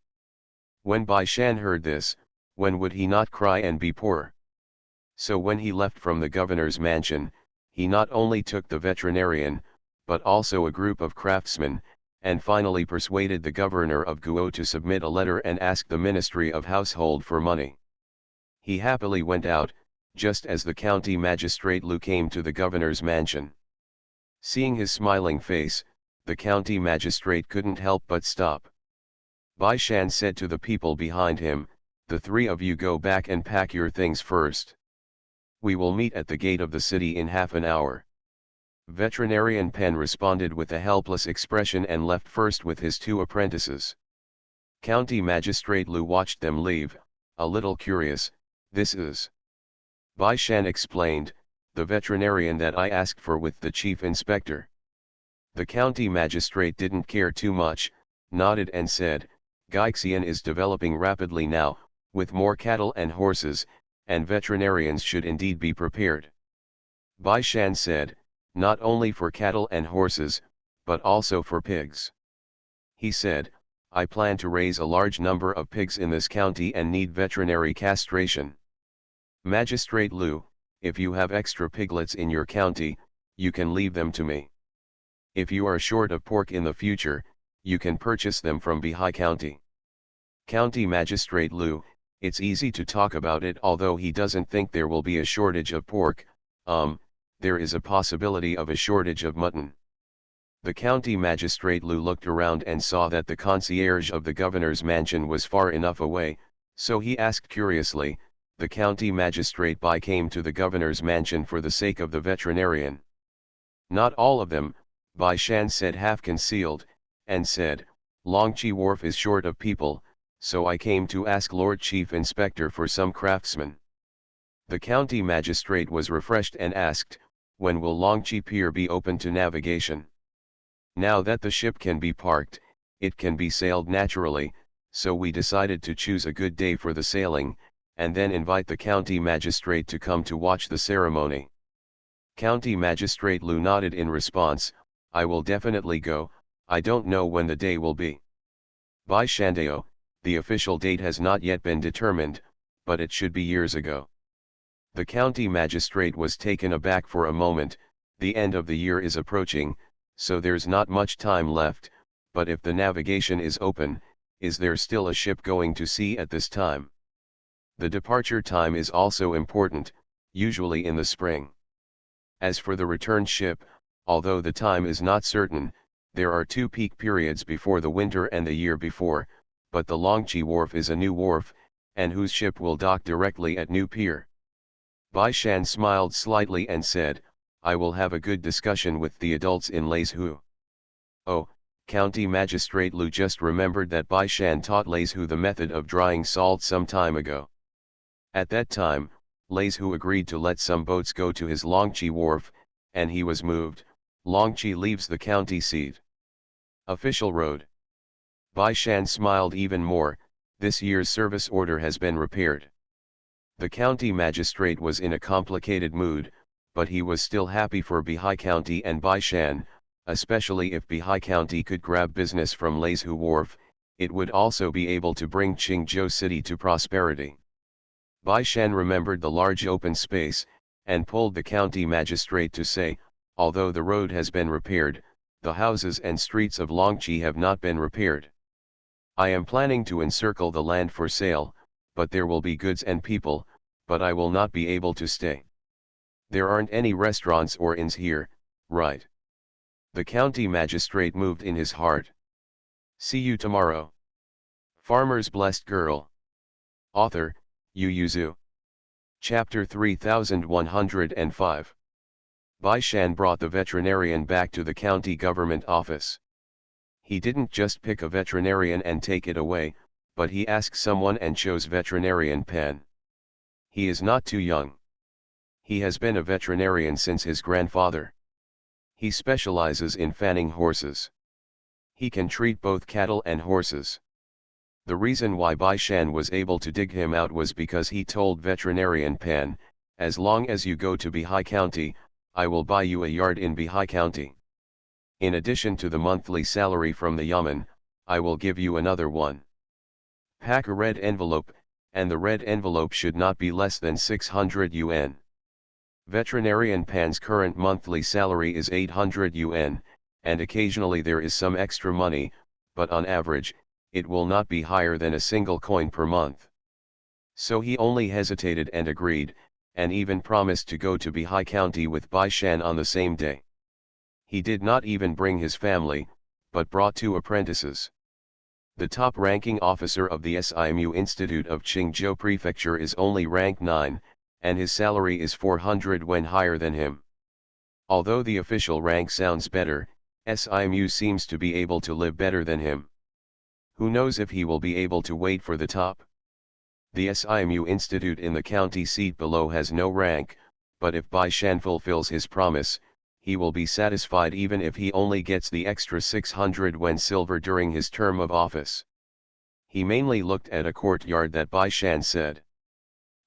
When Bai Shan heard this, when would he not cry and be poor? So when he left from the governor's mansion, he not only took the veterinarian, but also a group of craftsmen, and finally persuaded the governor of Guo to submit a letter and ask the Ministry of Household for money. He happily went out, just as the county magistrate Lu came to the governor's mansion. Seeing his smiling face, the county magistrate couldn't help but stop. Bai Shan said to the people behind him, the three of you go back and pack your things first. We will meet at the gate of the city in half an hour. Veterinarian Pen responded with a helpless expression and left first with his two apprentices. County Magistrate Lu watched them leave, a little curious. This is Bai Shan explained, the veterinarian that I asked for with the chief inspector. The county magistrate didn't care too much, nodded and said, Gaixian is developing rapidly now, with more cattle and horses, and veterinarians should indeed be prepared. Bai Shan said, not only for cattle and horses, but also for pigs. He said, I plan to raise a large number of pigs in this county and need veterinary castration. Magistrate Lu, if you have extra piglets in your county, you can leave them to me. If you are short of pork in the future, you can purchase them from Bihai County. County Magistrate Lu, it's easy to talk about it although he doesn't think there will be a shortage of pork, there is a possibility of a shortage of mutton. The county magistrate Lu looked around and saw that the concierge of the governor's mansion was far enough away, so he asked curiously, the county magistrate Bai came to the governor's mansion for the sake of the veterinarian. Not all of them, Bai Shan said half concealed, and said, Longqi Wharf is short of people, so I came to ask Lord Chief Inspector for some craftsmen. The county magistrate was refreshed and asked, when will Longqi Pier be open to navigation? Now that the ship can be parked, it can be sailed naturally, so we decided to choose a good day for the sailing, and then invite the county magistrate to come to watch the ceremony. County Magistrate Lu nodded in response, I will definitely go, I don't know when the day will be. Bai Shandao, the official date has not yet been determined, but it should be years ago. The county magistrate was taken aback for a moment, the end of the year is approaching, so there's not much time left, but if the navigation is open, is there still a ship going to sea at this time? The departure time is also important, usually in the spring. As for the return ship, although the time is not certain. There are two peak periods before the winter and the year before, but the Longqi Wharf is a new wharf, and whose ship will dock directly at New Pier. Bai Shan smiled slightly and said, I will have a good discussion with the adults in Leizhu. Oh, County Magistrate Lu just remembered that Bai Shan taught Leizhu the method of drying salt some time ago. At that time, Leizhu agreed to let some boats go to his Longqi Wharf, and he was moved. Longqi leaves the county seat. Official Road. Bai Shan smiled even more. This year's service order has been repaired. The county magistrate was in a complicated mood, but he was still happy for Bihai County and Bai Shan, especially if Bihai County could grab business from Leizhu Wharf. It would also be able to bring Qingzhou City to prosperity. Bai Shan remembered the large open space, and pulled the county magistrate to say, although the road has been repaired, the houses and streets of Longqi have not been repaired. I am planning to encircle the land for sale, but there will be goods and people, but I will not be able to stay. There aren't any restaurants or inns here, right? The county magistrate moved in his heart. See you tomorrow. Farmer's Blessed Girl. Author, Yu Yuzu. Chapter 3105. Bai Shan brought the veterinarian back to the county government office. He didn't just pick a veterinarian and take it away, but he asked someone and chose veterinarian Pan. He is not too young. He has been a veterinarian since his grandfather. He specializes in fanning horses. He can treat both cattle and horses. The reason why Bai Shan was able to dig him out was because he told veterinarian Pan, as long as you go to Bihai County, I will buy you a yard in Bihai County. In addition to the monthly salary from the yamen, I will give you another one. Pack a red envelope, and the red envelope should not be less than 600 yuan. Veterinarian Pan's current monthly salary is 800 yuan, and occasionally there is some extra money, but on average, it will not be higher than a single coin per month. So he only hesitated and agreed, and even promised to go to Bihai County with Bai Shan on the same day. He did not even bring his family, but brought 2 apprentices. The top-ranking officer of the SIMU Institute of Qingzhou Prefecture is only rank 9, and his salary is 400 yuan higher than him. Although the official rank sounds better, SIMU seems to be able to live better than him. Who knows if he will be able to wait for the top? The SIMU Institute in the county seat below has no rank, but if Bai Shan fulfills his promise, he will be satisfied even if he only gets the extra 600 yuan silver during his term of office. He mainly looked at a courtyard that Bai Shan said.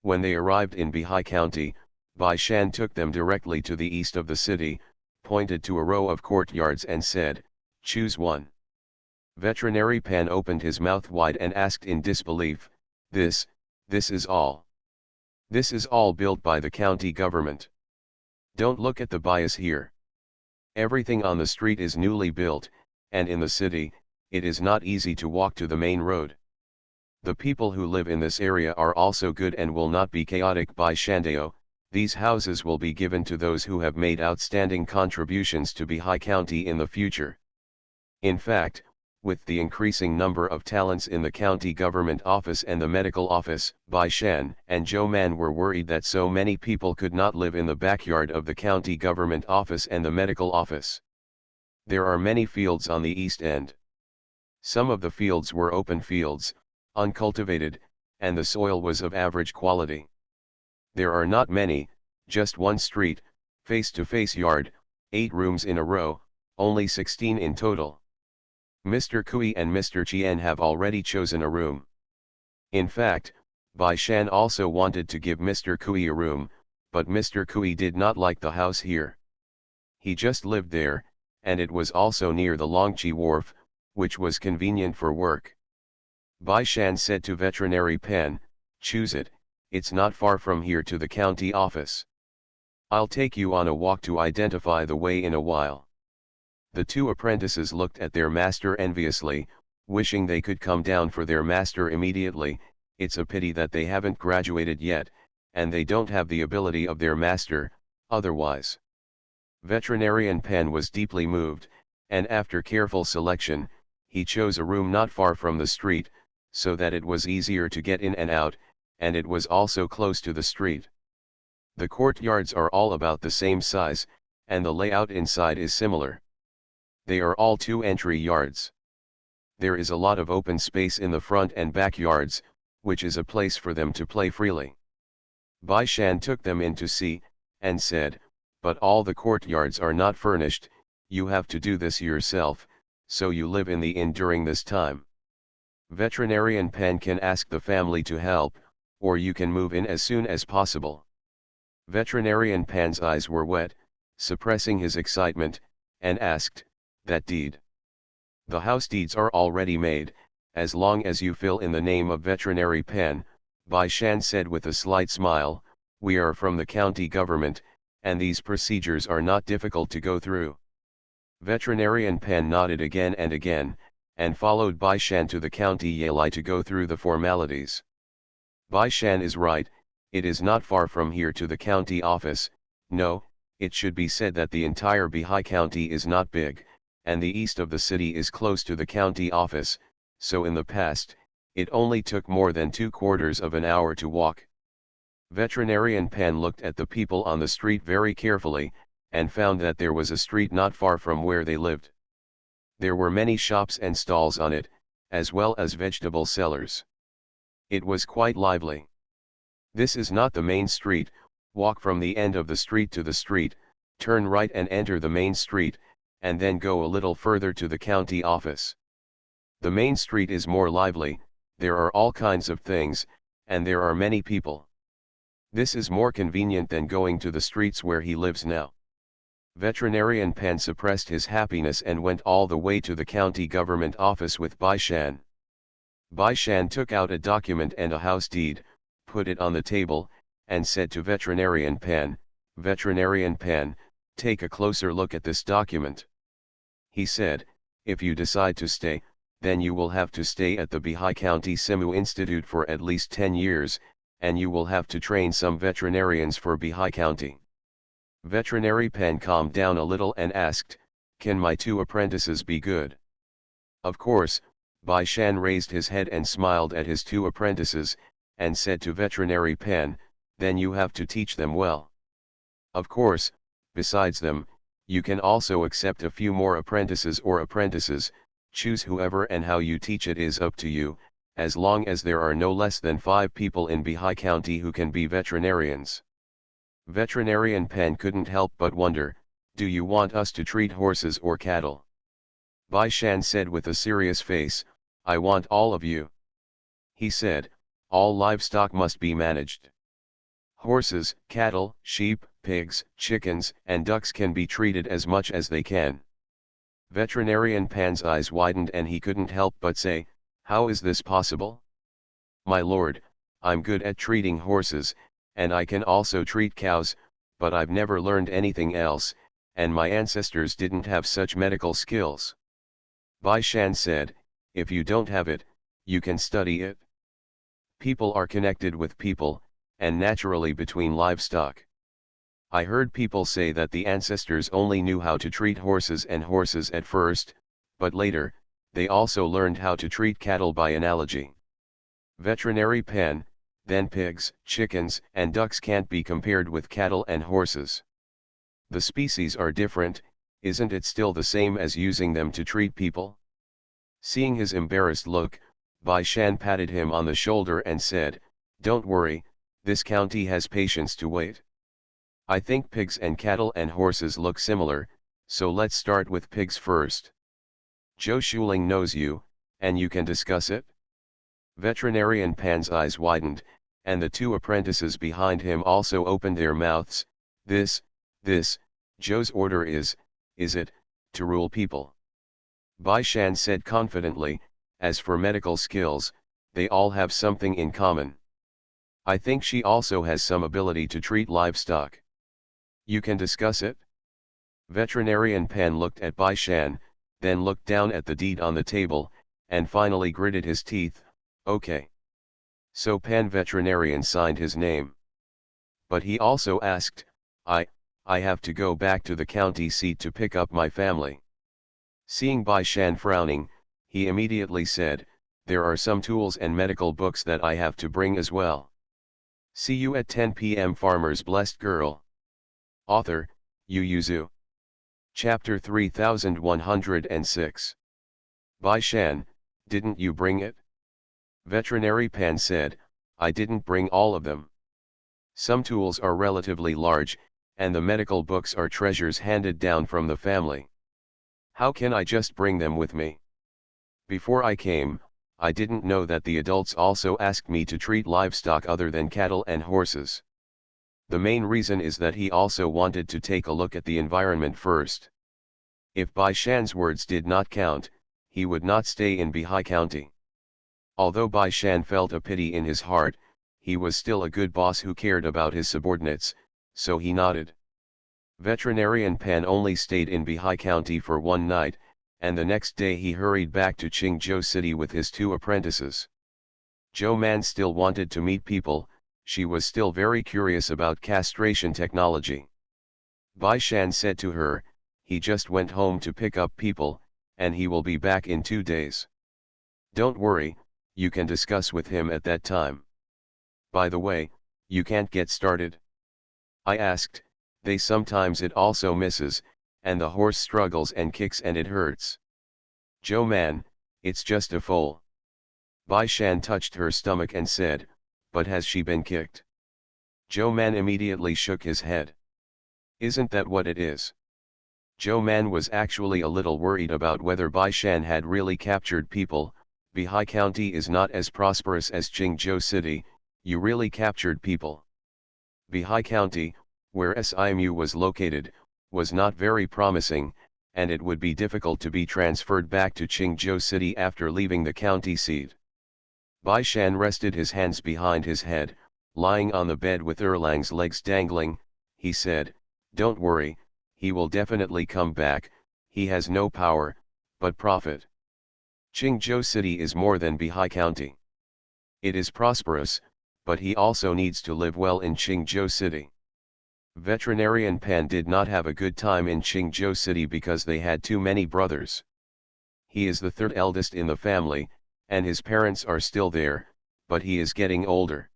When they arrived in Bihai County, Bai Shan took them directly to the east of the city, pointed to a row of courtyards and said, choose one. Veterinary Pan opened his mouth wide and asked in disbelief, this is all. This is all built by the county government. Don't look at the bias here. Everything on the street is newly built, and in the city, it is not easy to walk to the main road. The people who live in this area are also good and will not be chaotic. By Shandeo, these houses will be given to those who have made outstanding contributions to Bihai County in the future. In fact, with the increasing number of talents in the county government office and the medical office, Bai Shan and Zhou Man were worried that so many people could not live in the backyard of the county government office and the medical office. There are many fields on the east end. Some of the fields were open fields, uncultivated, and the soil was of average quality. There are not many, just one street, face-to-face yard, 8 rooms in a row, only 16 in total. Mr. Kui and Mr. Qian have already chosen a room. In fact, Bai Shan also wanted to give Mr. Kui a room, but Mr. Kui did not like the house here. He just lived there, and it was also near the Longqi Wharf, which was convenient for work. Bai Shan said to Veterinary Pan, choose it, it's not far from here to the county office. I'll take you on a walk to identify the way in a while. The 2 apprentices looked at their master enviously, wishing they could come down for their master immediately. It's a pity that they haven't graduated yet, and they don't have the ability of their master, otherwise. Veterinarian Pan was deeply moved, and after careful selection, he chose a room not far from the street, so that it was easier to get in and out, and it was also close to the street. The courtyards are all about the same size, and the layout inside is similar. They are all two-entry yards. There is a lot of open space in the front and backyards, which is a place for them to play freely. Bai Shan took them in to see, and said, "But all the courtyards are not furnished, you have to do this yourself, so you live in the inn during this time. Veterinarian Pan can ask the family to help, or you can move in as soon as possible." Veterinarian Pan's eyes were wet, suppressing his excitement, and asked, "That deed? The house deeds are already made, as long as you fill in the name of Veterinary Pan," Bai Shan said with a slight smile. "We are from the county government, and these procedures are not difficult to go through." Veterinarian Pan nodded again and again, and followed Bai Shan to the county Yali to go through the formalities. Bai Shan is right, it is not far from here to the county office. No, it should be said that the entire Bihai County is not big, and the east of the city is close to the county office, so in the past, it only took more than 2/4 of an hour to walk. Veterinarian Pan looked at the people on the street very carefully, and found that there was a street not far from where they lived. There were many shops and stalls on it, as well as vegetable sellers. It was quite lively. "This is not the main street, walk from the end of the street to the street, turn right and enter the main street, and then go a little further to the county office. The main street is more lively, there are all kinds of things, and there are many people. This is more convenient than going to the streets where he lives now." Veterinarian Pan suppressed his happiness and went all the way to the county government office with Bai Shan. Bai Shan took out a document and a house deed, put it on the table, and said to Veterinarian Pan, "Veterinarian Pan, take a closer look at this document." He said, "If you decide to stay, then you will have to stay at the Bihai County Simu Institute for at least 10 years, and you will have to train some veterinarians for Bihai County." Veterinary Pan calmed down a little and asked, "Can my 2 apprentices be good?" "Of course." Bai Shan raised his head and smiled at his 2 apprentices, and said to Veterinary Pan, "Then you have to teach them well." "Of course, besides them, you can also accept a few more apprentices or apprentices, choose whoever and how you teach it is up to you, as long as there are no less than 5 people in Bihai County who can be veterinarians." Veterinarian Pan couldn't help but wonder, "Do you want us to treat horses or cattle?" Bai Shan said with a serious face, "I want all of you." He said, "All livestock must be managed. Horses, cattle, sheep, pigs, chickens, and ducks can be treated as much as they can." Veterinarian Pan's eyes widened and he couldn't help but say, "How is this possible?" "My lord, I'm good at treating horses, and I can also treat cows, but I've never learned anything else, and my ancestors didn't have such medical skills." Bai Shan said, "If you don't have it, you can study it. People are connected with people, and naturally between livestock. I heard people say that the ancestors only knew how to treat horses at first, but later, they also learned how to treat cattle by analogy. Veterinary Pan, then pigs, chickens, and ducks can't be compared with cattle and horses. The species are different, isn't it still the same as using them to treat people?" Seeing his embarrassed look, Bai Shan patted him on the shoulder and said, "Don't worry, this county has patience to wait. I think pigs and cattle and horses look similar, so let's start with pigs first. Zhou Shuling knows you, and you can discuss it?" Veterinarian Pan's eyes widened, and the 2 apprentices behind him also opened their mouths. This, Zhou's order is it, to rule people?" Bai Shan said confidently, "As for medical skills, they all have something in common. I think she also has some ability to treat livestock. You can discuss it?" Veterinarian Pan looked at Bai Shan, then looked down at the deed on the table, and finally gritted his teeth, "Okay." So Pan Veterinarian signed his name. But he also asked, I I have to go back to the county seat to pick up my family. Seeing Bai Shan frowning, he immediately said, there are some tools and medical books that I have to bring as well. See you at 10 p.m. Farmer's Blessed Girl. Author, Yu Yuzu. Chapter 3106. Bai Shan, didn't you bring it? Veterinary Pan said, I didn't bring all of them. Some tools are relatively large, and the medical books are treasures handed down from the family. How can I just bring them with me? Before I came, I didn't know that the adults also asked me to treat livestock other than cattle and horses. The main reason is that he also wanted to take a look at the environment first. If Bai Shan's words did not count, he would not stay in Bihai County. Although Bai Shan felt a pity in his heart, he was still a good boss who cared about his subordinates, so he nodded. Veterinarian Pan only stayed in Bihai County for one night, and the next day he hurried back to Qingzhou City with his 2 apprentices. Zhou Man still wanted to meet people. She was still very curious about castration technology. Bai Shan said to her, he just went home to pick up people, and he will be back in 2 days. Don't worry, you can discuss with him at that time. By the way, you can't get started? I asked. They sometimes it also misses, and the horse struggles and kicks and it hurts. Zhou Man, it's just a foal. Bai Shan touched her stomach and said, but has she been kicked? Zhou Man immediately shook his head. Isn't that what it is? Zhou Man was actually a little worried about whether Bai Shan had really captured people. Bihai County is not as prosperous as Qingzhou City. You really captured people. Bihai County, where SIMU was located, was not very promising, and it would be difficult to be transferred back to Qingzhou City after leaving the county seat. Bai Shan rested his hands behind his head, lying on the bed with Erlang's legs dangling. He said, don't worry, he will definitely come back. He has no power, but profit. Qingzhou City is more than Bihai County. It is prosperous, but he also needs to live well in Qingzhou City. Veterinarian Pan did not have a good time in Qingzhou City because they had too many brothers. He is the 3rd eldest in the family, and his parents are still there, but he is getting older.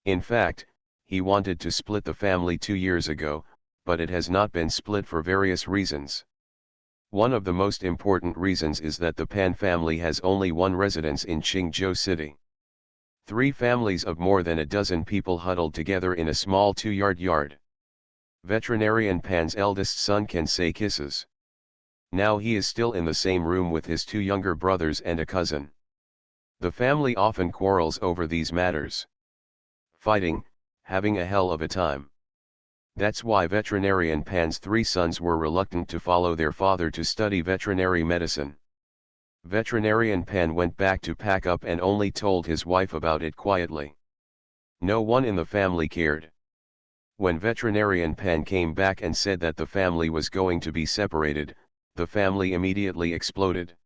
In fact, he wanted to split the family 2 years ago, but it has not been split for various reasons. One of the most important reasons is that the Pan family has only one residence in Qingzhou City. 3 families of more than a dozen people huddled together in a small 2-yard yard. Veterinarian Pan's eldest son can say kisses. Now he is still in the same room with his 2 younger brothers and a cousin. The family often quarrels over these matters. Fighting, having a hell of a time. That's why Veterinarian Pan's 3 sons were reluctant to follow their father to study veterinary medicine. Veterinarian Pan went back to pack up and only told his wife about it quietly. No one in the family cared. When Veterinarian Pan came back and said that the family was going to be separated, the family immediately exploded.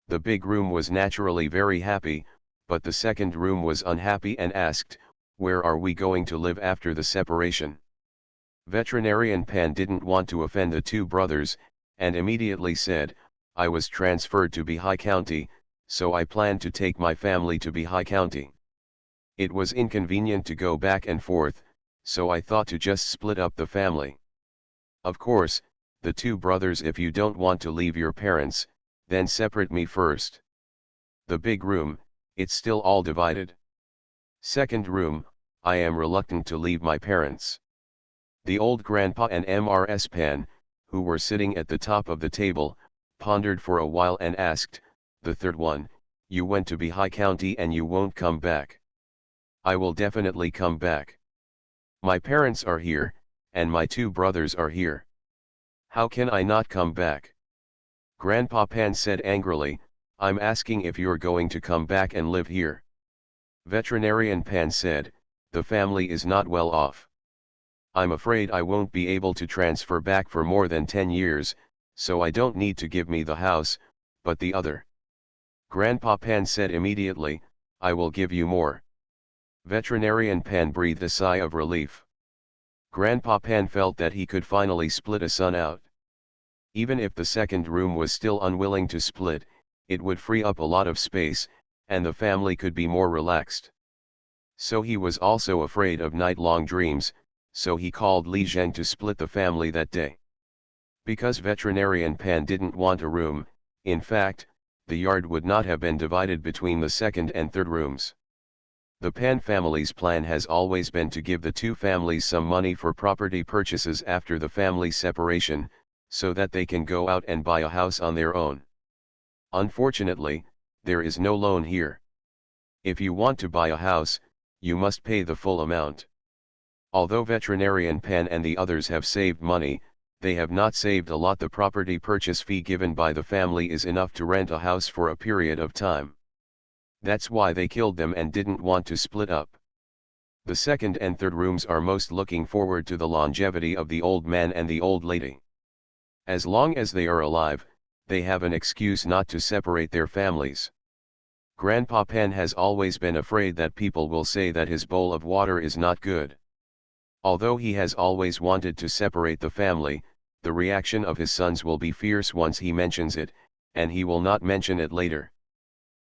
The big room was naturally very happy, but the second room was unhappy and asked, where are we going to live after the separation? Veterinarian Pan didn't want to offend the 2 brothers, and immediately said, I was transferred to Bihai County, so I planned to take my family to Bihai County. It was inconvenient to go back and forth, so I thought to just split up the family. Of course, the 2 brothers, if you don't want to leave your parents, then separate me first. The big room, it's still all divided. Second room, I am reluctant to leave my parents. The old grandpa and Mrs. Pan, who were sitting at the top of the table, pondered for a while and asked, the third one, you went to Bihai County and you won't come back. I will definitely come back. My parents are here, and my 2 brothers are here. How can I not come back? Grandpa Pan said angrily, I'm asking if you're going to come back and live here. Veterinarian Pan said, the family is not well off. I'm afraid I won't be able to transfer back for more than 10 years, so I don't need to give me the house, but the other. Grandpa Pan said immediately, I will give you more. Veterinarian Pan breathed a sigh of relief. Grandpa Pan felt that he could finally split a son out. Even if the second room was still unwilling to split, it would free up a lot of space, and the family could be more relaxed. So he was also afraid of night-long dreams, so he called Li Zheng to split the family that day. Because Veterinarian Pan didn't want a room, in fact, the yard would not have been divided between the second and third rooms. The Pan family's plan has always been to give the two families some money for property purchases after the family separation, so that they can go out and buy a house on their own. Unfortunately, there is no loan here. If you want to buy a house, you must pay the full amount. Although Veterinarian Pan and the others have saved money, they have not saved a lot. The property purchase fee given by the family is enough to rent a house for a period of time. That's why they killed them and didn't want to split up. The second and third rooms are most looking forward to the longevity of the old man and the old lady. As long as they are alive, they have an excuse not to separate their families. Grandpa Pan has always been afraid that people will say that his bowl of water is not good. Although he has always wanted to separate the family, the reaction of his sons will be fierce once he mentions it, and he will not mention it later.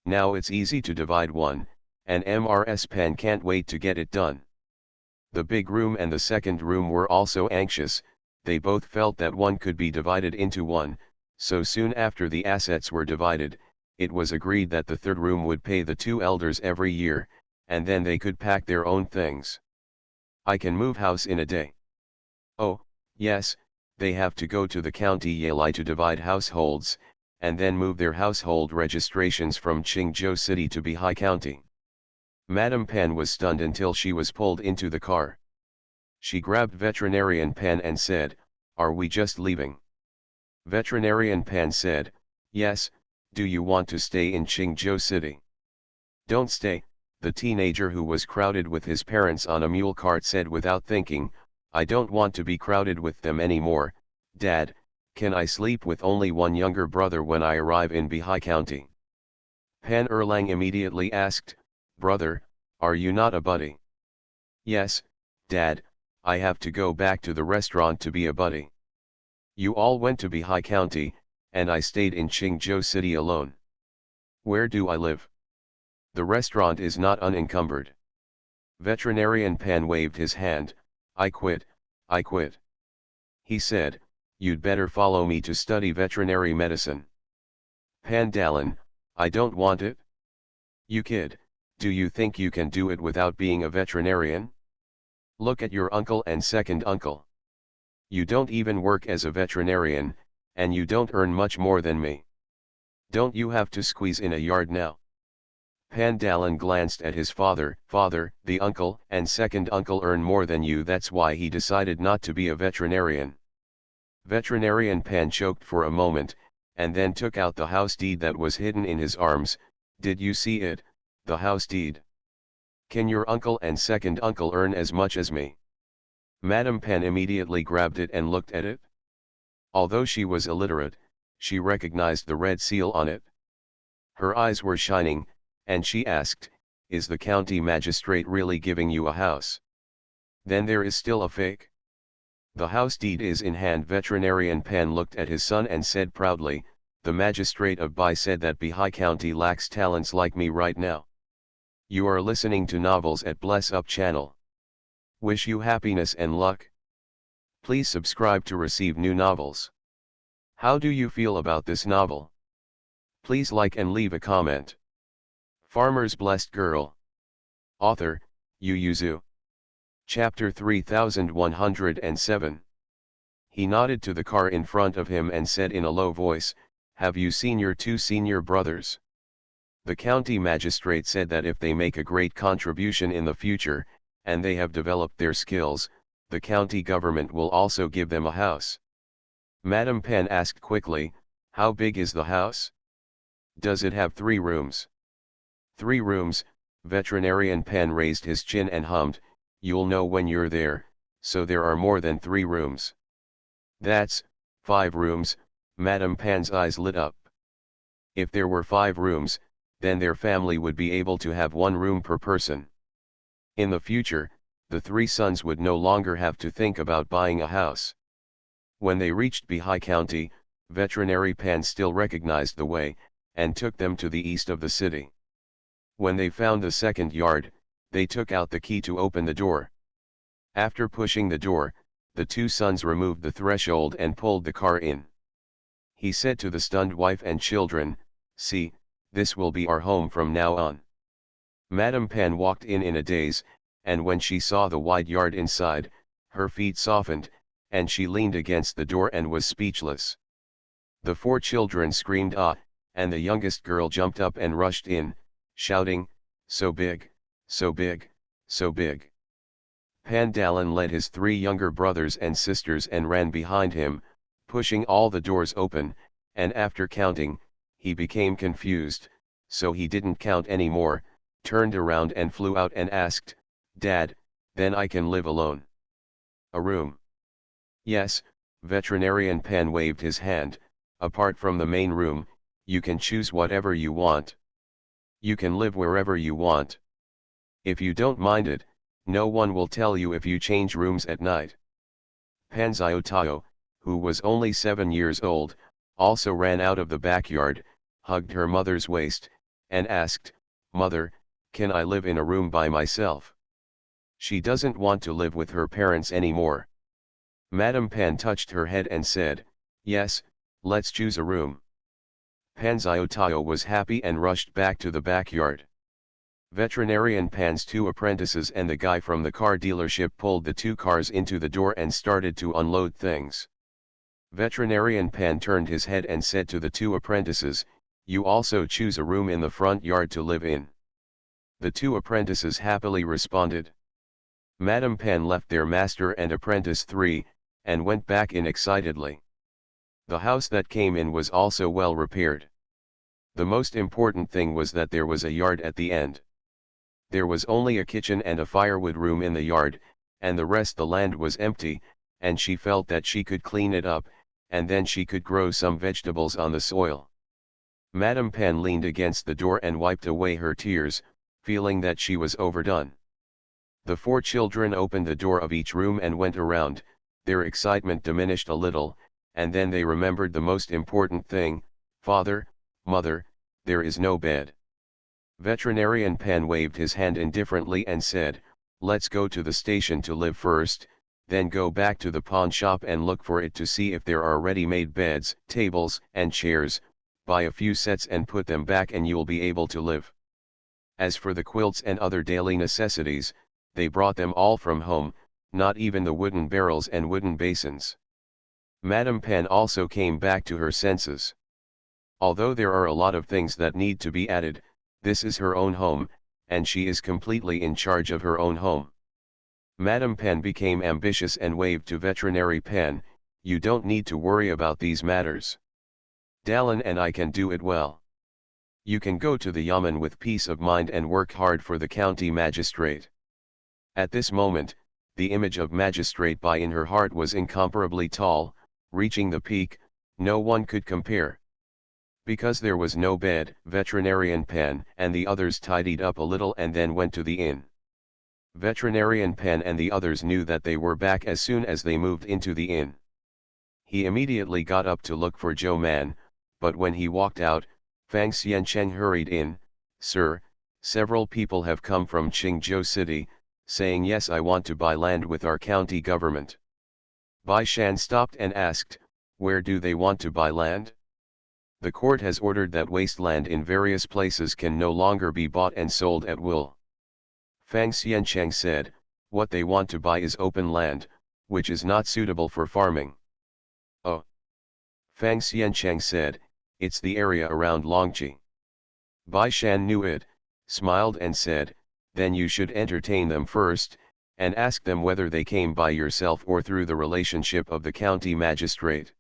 Now it's easy to divide one, and Mrs. Pan can't wait to get it done. The big room and the second room were also anxious. They both felt that one could be divided into one, so soon after the assets were divided, it was agreed that the third room would pay the two elders every year, and then they could pack their own things. I can move house in a day. Oh, yes, they have to go to the county Yali to divide households, and then move their household registrations from Qingzhou City to Bihai County. Madame Pan was stunned until she was pulled into the car. She grabbed Veterinarian Pan and said, "Are we just leaving?" Veterinarian Pan said, "Yes, do you want to stay in Qingzhou City?" "Don't stay," the teenager who was crowded with his parents on a mule cart said without thinking. "I don't want to be crowded with them anymore. Dad, can I sleep with only one younger brother when I arrive in Bihai County?" Pan Erlang immediately asked, "Brother, are you not a buddy?" "Yes, Dad, I have to go back to the restaurant to be a buddy. You all went to Bihai County, and I stayed in Qingzhou City alone. Where do I live? The restaurant is not unencumbered." Veterinarian Pan waved his hand. I quit. He said, "You'd better follow me to study veterinary medicine." Pan Dalan, "I don't want it." "You kid, do you think you can do it without being a veterinarian? Look at your uncle and second uncle. You don't even work as a veterinarian, and you don't earn much more than me. Don't you have to squeeze in a yard now?" Pan Dalan glanced at his father. "Father, the uncle and second uncle earn more than you, that's why he decided not to be a veterinarian." Veterinarian Pan choked for a moment, and then took out the house deed that was hidden in his arms. "Did you see it, the house deed? Can your uncle and second uncle earn as much as me?" Madame Pan immediately grabbed it and looked at it. Although she was illiterate, she recognized the red seal on it. Her eyes were shining, and she asked, "Is the county magistrate really giving you a house? Then there is still a fake?" "The house deed is in hand." Veterinarian Pan looked at his son and said proudly, "The magistrate of Bai said that Bihai County lacks talents like me right now." You are listening to Novels at Bless Up channel. Wish you happiness and luck. Please subscribe to receive new novels. How do you feel about this novel? Please like and leave a comment. Farmer's Blessed Girl. Author, Yu Yuzu. Chapter 3107. He nodded to the car in front of him and said in a low voice, "Have you seen your two senior brothers? The county magistrate said that if they make a great contribution in the future, and they have developed their skills, the county government will also give them a house." Madame Pan asked quickly, "How big is the house? Does it have 3 rooms? 3 rooms, Veterinarian Pan raised his chin and hummed, "You'll know when you're there, so there are more than 3 rooms. That's 5 rooms, Madame Pan's eyes lit up. If there were 5 rooms, then their family would be able to have 1 room per person. In the future, the three sons would no longer have to think about buying a house. When they reached Bihai County, Veterinary Pan still recognized the way, and took them to the east of the city. When they found the second yard, they took out the key to open the door. After pushing the door, the two sons removed the threshold and pulled the car in. He said to the stunned wife and children, "See, this will be our home from now on." Madame Pan walked in a daze, and when she saw the wide yard inside, her feet softened, and she leaned against the door and was speechless. The four children screamed "Ah!" and the youngest girl jumped up and rushed in, shouting, "So big, so big, so big." Pandalan led his three younger brothers and sisters and ran behind him, pushing all the doors open, and after counting, he became confused, so he didn't count anymore, turned around and flew out and asked, "Dad, then I can live alone? A room?" "Yes," Veterinarian Pan waved his hand, "apart from the main room, you can choose whatever you want. You can live wherever you want. If you don't mind it, no one will tell you if you change rooms at night." Panziotayo, who was only 7 years old, also ran out of the backyard, hugged her mother's waist, and asked, "Mother, can I live in a room by myself?" She doesn't want to live with her parents anymore. Madame Pan touched her head and said, "Yes, let's choose a room." Panziotayo was happy and rushed back to the backyard. Veterinarian Pan's two apprentices and the guy from the car dealership pulled the two cars into the door and started to unload things. Veterinarian Pan turned his head and said to the two apprentices, "You also choose a room in the front yard to live in." The two apprentices happily responded. Madame Pan left their master and apprentice three, and went back in excitedly. The house that came in was also well repaired. The most important thing was that there was a yard at the end. There was only a kitchen and a firewood room in the yard, and the rest the land was empty, and she felt that she could clean it up, and then she could grow some vegetables on the soil. Madame Pan leaned against the door and wiped away her tears, feeling that she was overdone. The four children opened the door of each room and went around. Their excitement diminished a little, and then they remembered the most important thing: "Father, Mother, there is no bed." Veterinarian Pan waved his hand indifferently and said, "Let's go to the station to live first, then go back to the pawn shop and look for it to see if there are ready-made beds, tables, and chairs, buy a few sets and put them back and you'll be able to live." As for the quilts and other daily necessities, they brought them all from home, not even the wooden barrels and wooden basins. Madame Pan also came back to her senses. Although there are a lot of things that need to be added, this is her own home, and she is completely in charge of her own home. Madame Pan became ambitious and waved to Veterinary Pan, "You don't need to worry about these matters. Dalan and I can do it well. You can go to the yamen with peace of mind and work hard for the county magistrate." At this moment, the image of Magistrate Bai in her heart was incomparably tall, reaching the peak, no one could compare. Because there was no bed, Veterinarian Pan and the others tidied up a little and then went to the inn. Veterinarian Pan and the others knew that they were back as soon as they moved into the inn. He immediately got up to look for Joe Man, but when he walked out, Fang Xiancheng hurried in, "Sir, several people have come from Qingzhou City, saying yes, I want to buy land with our county government." Bai Shan stopped and asked, "Where do they want to buy land?" "The court has ordered that wasteland in various places can no longer be bought and sold at will." Fang Xiancheng said, "What they want to buy is open land, which is not suitable for farming." "Oh." Fang Xiancheng said, "It's the area around Longqi." Bai Shan knew it, smiled and said, "Then you should entertain them first, and ask them whether they came by yourself or through the relationship of the county magistrate."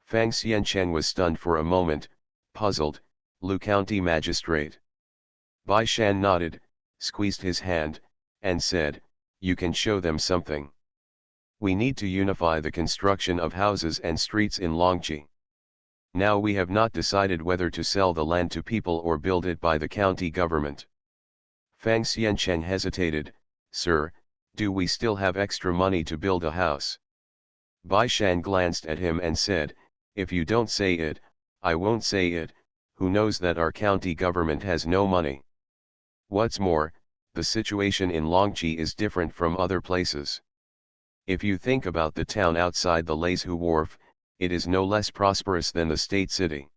Fang Xiancheng was stunned for a moment, puzzled. "Lu county magistrate?" Bai Shan nodded, squeezed his hand, and said, "You can show them something. We need to unify the construction of houses and streets in Longqi. Now we have not decided whether to sell the land to people or build it by the county government." Fang Xiancheng hesitated, "Sir, Do we still have extra money to build a house? Bai Shan glanced at him and said, if you don't say it, I won't say it. Who knows that our county government has no money? What's more, the situation in Longqi is different from other places. If you think about the town outside the Leizhu Wharf, it is no less prosperous than the state city.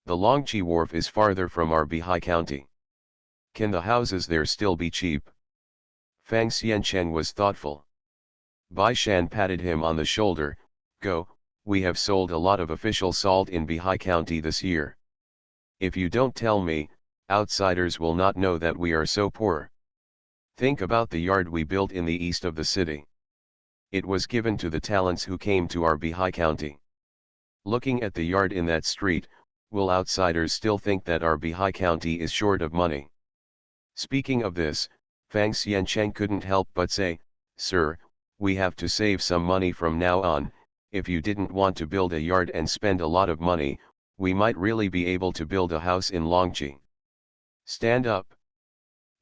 The Longqi Wharf is farther from our Bihai County. Can the houses there still be cheap? Fang Xiancheng was thoughtful. Bai Shan patted him on the shoulder. Go, we have sold a lot of official salt in Bihai County this year. If you don't tell me, outsiders will not know that we are so poor. Think about the yard we built in the east of the city. It was given to the talents who came to our Bihai County. Looking at the yard in that street, will outsiders still think that our Bihai County is short of money? Speaking of this, Fang Xiancheng couldn't help but say, Sir, we have to save some money from now on. If you didn't want to build a yard and spend a lot of money, we might really be able to build a house in Longqi. Stand up.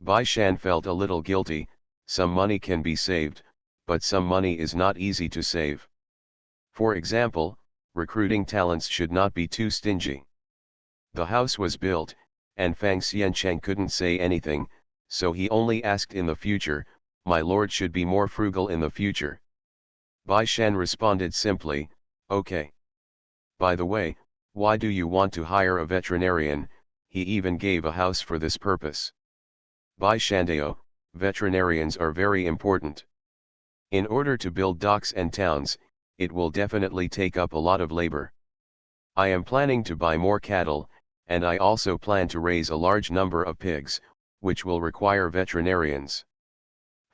Bai Shan felt a little guilty. Some money can be saved, but some money is not easy to save. For example, recruiting talents should not be too stingy. The house was built, and Fang Xiancheng couldn't say anything, so he only asked, in the future, my lord should be more frugal in the future. Bai Shan responded simply, okay. By the way, why do you want to hire a veterinarian? He even gave a house for this purpose. Bai Shandao, veterinarians are very important. In order to build docks and towns, it will definitely take up a lot of labor. I am planning to buy more cattle, and I also plan to raise a large number of pigs, which will require veterinarians.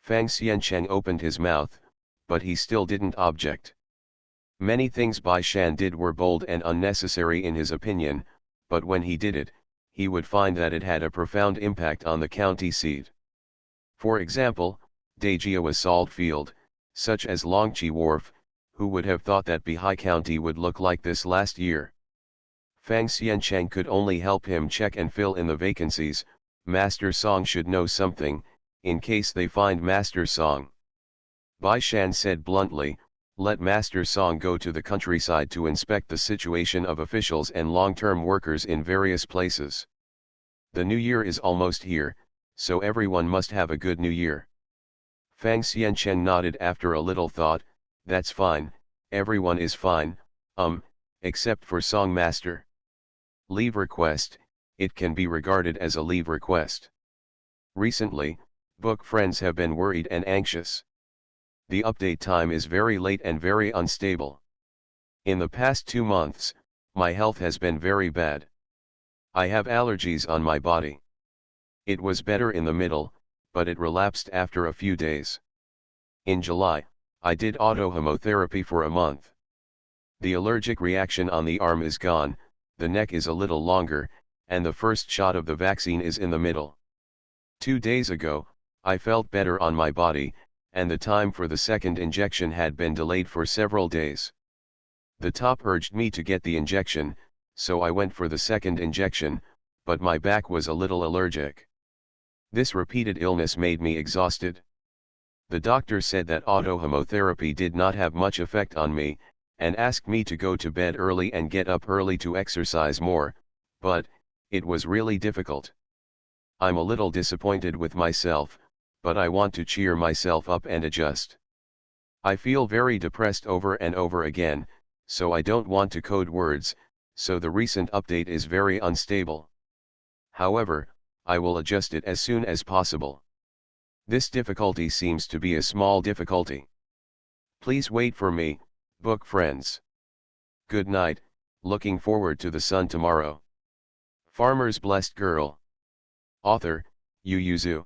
Fang Xiancheng opened his mouth, but he still didn't object. Many things Bai Shan did were bold and unnecessary in his opinion, but when he did it, he would find that it had a profound impact on the county seat. For example, Daijiawa salt field, such as Longqi Wharf. Who would have thought that Bihai County would look like this last year? Fang Xiancheng could only help him check and fill in the vacancies. Master Song should know something, in case they find Master Song. Bai Shan said bluntly, let Master Song go to the countryside to inspect the situation of officials and long-term workers in various places. The new year is almost here, so everyone must have a good new year. Fang Xiancheng nodded after a little thought. That's fine, everyone is fine, except for Song Master. Leave request, it can be regarded as a leave request. Recently, book friends have been worried and anxious. The update time is very late and very unstable. In the past 2 months, my health has been very bad. I have allergies on my body. It was better in the middle, but it relapsed after a few days. In July, I did autohemotherapy for a month. The allergic reaction on the arm is gone, the neck is a little longer, and the first shot of the vaccine is in the middle. 2 days ago, I felt better on my body, and the time for the second injection had been delayed for several days. The top urged me to get the injection, so I went for the second injection, but my back was a little allergic. This repeated illness made me exhausted. The doctor said that autohemotherapy did not have much effect on me, and asked me to go to bed early and get up early to exercise more, but it was really difficult. I'm a little disappointed with myself, but I want to cheer myself up and adjust. I feel very depressed over and over again, so I don't want to code words, so the recent update is very unstable. However, I will adjust it as soon as possible. This difficulty seems to be a small difficulty. Please wait for me, book friends. Good night, looking forward to the sun tomorrow. Farmer's Blessed Girl. Author, Yu Yuzu.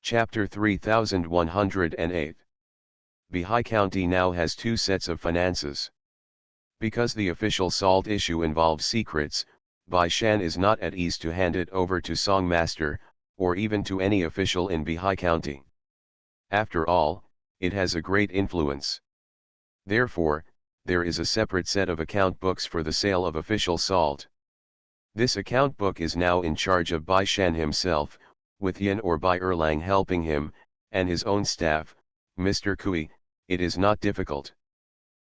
Chapter 3108. Bihai County now has 2 sets of finances. Because the official salt issue involves secrets, Bai Shan is not at ease to hand it over to Song Master, or even to any official in Bihai County. After all, it has a great influence. Therefore, there is a separate set of account books for the sale of official salt. This account book is now in charge of Bai Shan himself, with Yin or Bai Erlang helping him, and his own staff, Mr. Kui, it is not difficult.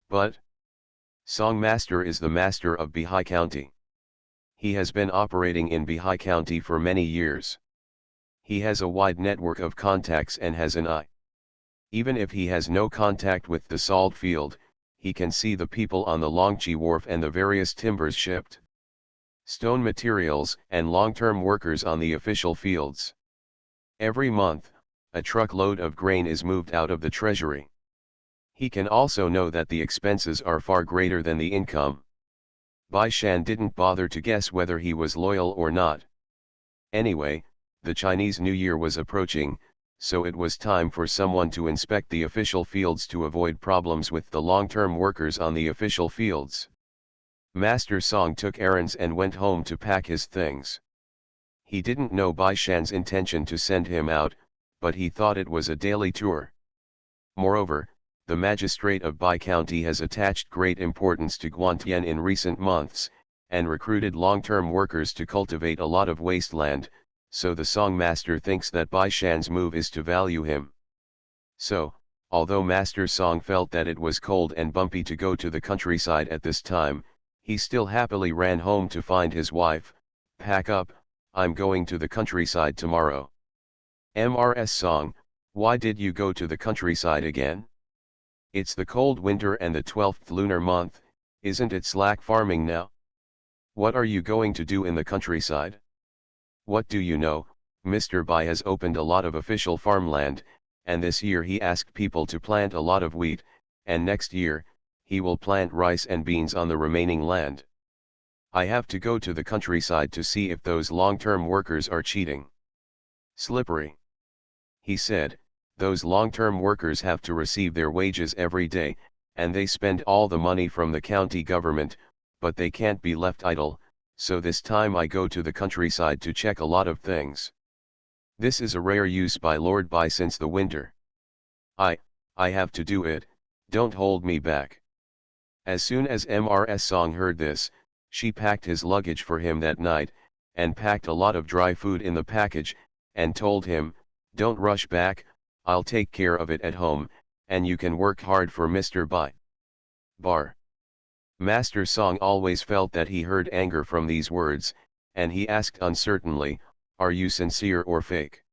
But Song Master is the master of Bihai County. He has been operating in Bihai County for many years. He has a wide network of contacts and has an eye. Even if he has no contact with the salt field, he can see the people on the Longqi wharf and the various timbers shipped, stone materials and long-term workers on the official fields. Every month, a truckload of grain is moved out of the treasury. He can also know that the expenses are far greater than the income. Bai Shan didn't bother to guess whether he was loyal or not. Anyway, the Chinese New Year was approaching, so it was time for someone to inspect the official fields to avoid problems with the long-term workers on the official fields. Master Song took errands and went home to pack his things. He didn't know Bai Shan's intention to send him out, but he thought it was a daily tour. Moreover, the magistrate of Bai County has attached great importance to Guantian in recent months, and recruited long-term workers to cultivate a lot of wasteland, so the Song Master thinks that Bai Shan's move is to value him. So, although Master Song felt that it was cold and bumpy to go to the countryside at this time, he still happily ran home to find his wife. "Pack up, I'm going to the countryside tomorrow." "Mrs. Song, why did you go to the countryside again? It's the cold winter and the 12th lunar month, isn't it slack farming now? What are you going to do in the countryside?" "What do you know, Mr. Bai has opened a lot of official farmland, and this year he asked people to plant a lot of wheat, and next year, he will plant rice and beans on the remaining land. I have to go to the countryside to see if those long-term workers are cheating." "Slippery," he said, "those long-term workers have to receive their wages every day, and they spend all the money from the county government, but they can't be left idle, so this time I go to the countryside to check a lot of things. This is a rare use by Lord Bai since the winter. I have to do it, don't hold me back." As soon as Mrs. Song heard this, she packed his luggage for him that night, and packed a lot of dry food in the package, and told him, "Don't rush back, I'll take care of it at home, and you can work hard for Mr. Bai." Bar. Master Song always felt that he heard anger from these words, and he asked uncertainly, "Are you sincere or fake?"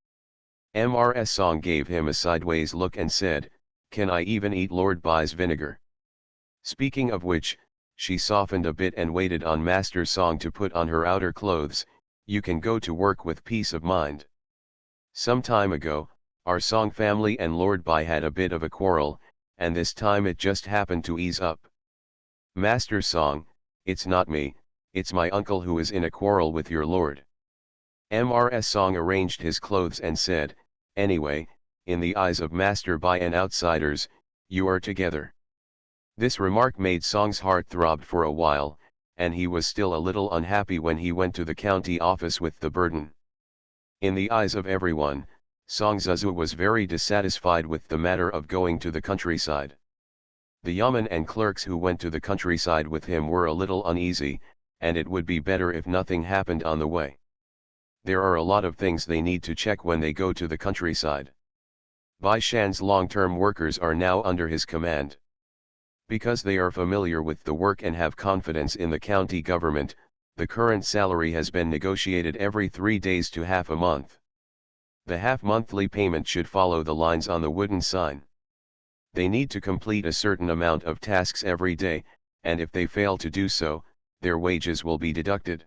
Mrs. Song gave him a sideways look and said, "Can I even eat Lord Bai's vinegar?" Speaking of which, she softened a bit and waited on Master Song to put on her outer clothes. "You can go to work with peace of mind." Some time ago, our Song family and Lord Bai had a bit of a quarrel, and this time it just happened to ease up. "Master Song, it's not me, it's my uncle who is in a quarrel with your lord." Mrs. Song arranged his clothes and said, "Anyway, in the eyes of Master Bai and outsiders, you are together." This remark made Song's heart throb for a while, and he was still a little unhappy when he went to the county office with the burden. In the eyes of everyone, Song Zuzu was very dissatisfied with the matter of going to the countryside. The yeomen and clerks who went to the countryside with him were a little uneasy, and it would be better if nothing happened on the way. There are a lot of things they need to check when they go to the countryside. Bai Shan's long-term workers are now under his command. Because they are familiar with the work and have confidence in the county government, the current salary has been negotiated every 3 days to half a month. The half-monthly payment should follow the lines on the wooden sign. They need to complete a certain amount of tasks every day, and if they fail to do so, their wages will be deducted.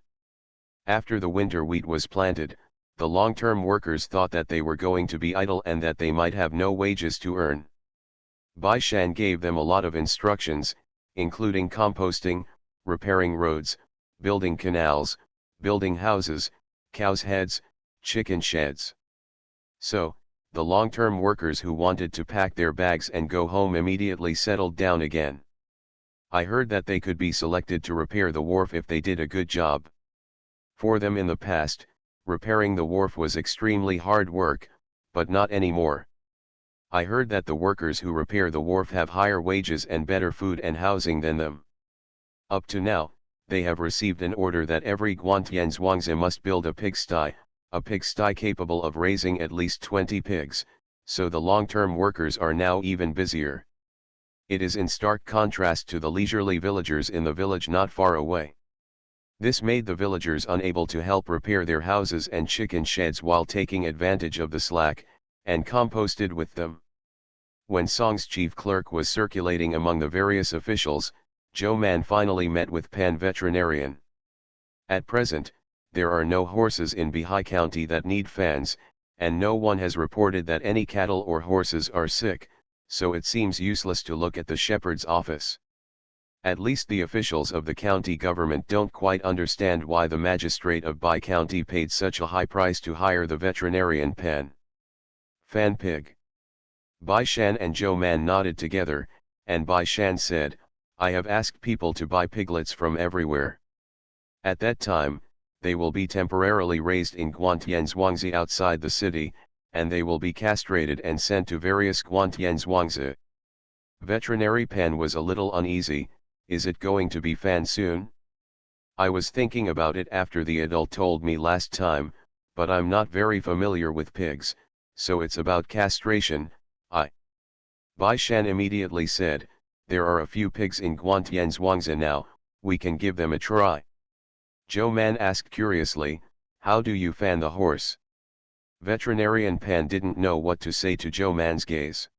After the winter wheat was planted, the long-term workers thought that they were going to be idle and that they might have no wages to earn. Bai Shan gave them a lot of instructions, including composting, repairing roads, building canals, building houses, cows' heads, chicken sheds. So, the long-term workers who wanted to pack their bags and go home immediately settled down again. I heard that they could be selected to repair the wharf if they did a good job. For them in the past, repairing the wharf was extremely hard work, but not anymore. I heard that the workers who repair the wharf have higher wages and better food and housing than them. Up to now, they have received an order that every Guantian Zhuangzi must build a pigsty capable of raising at least 20 pigs, so the long-term workers are now even busier. It is in stark contrast to the leisurely villagers in the village not far away. This made the villagers unable to help repair their houses and chicken sheds while taking advantage of the slack, and composted with them. When Song's chief clerk was circulating among the various officials, Joe Man finally met with Pan veterinarian. At present, there are no horses in Bihai County that need fans, and no one has reported that any cattle or horses are sick, so it seems useless to look at the shepherd's office. At least the officials of the county government don't quite understand why the magistrate of Bai County paid such a high price to hire the veterinarian Pan. Fan pig. Bai Shan and Joe Man nodded together, and Bai Shan said, I have asked people to buy piglets from everywhere. At that time, they will be temporarily raised in Guantianzhuangzi outside the city, and they will be castrated and sent to various Guantianzhuangzi. Veterinary Pan was a little uneasy. Is it going to be Fan soon? I was thinking about it after the adult told me last time, but I'm not very familiar with pigs, so it's about castration. Bai Shan immediately said, there are a few pigs in Guantianzhuangzi now, we can give them a try. Joe Man asked curiously, how do you fan the horse? Veterinarian Pan didn't know what to say to Joe Man's gaze.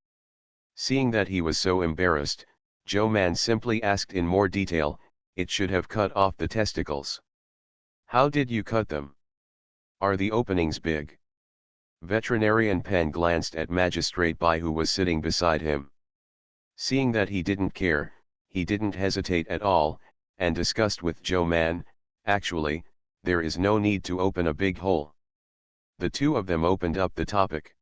Seeing that he was so embarrassed, Joe Man simply asked in more detail, it should have cut off the testicles. How did you cut them? Are the openings big? Veterinarian Pan glanced at Magistrate Bai who was sitting beside him. Seeing that he didn't care, he didn't hesitate at all, and discussed with Joe Man, actually, there is no need to open a big hole. The two of them opened up the topic.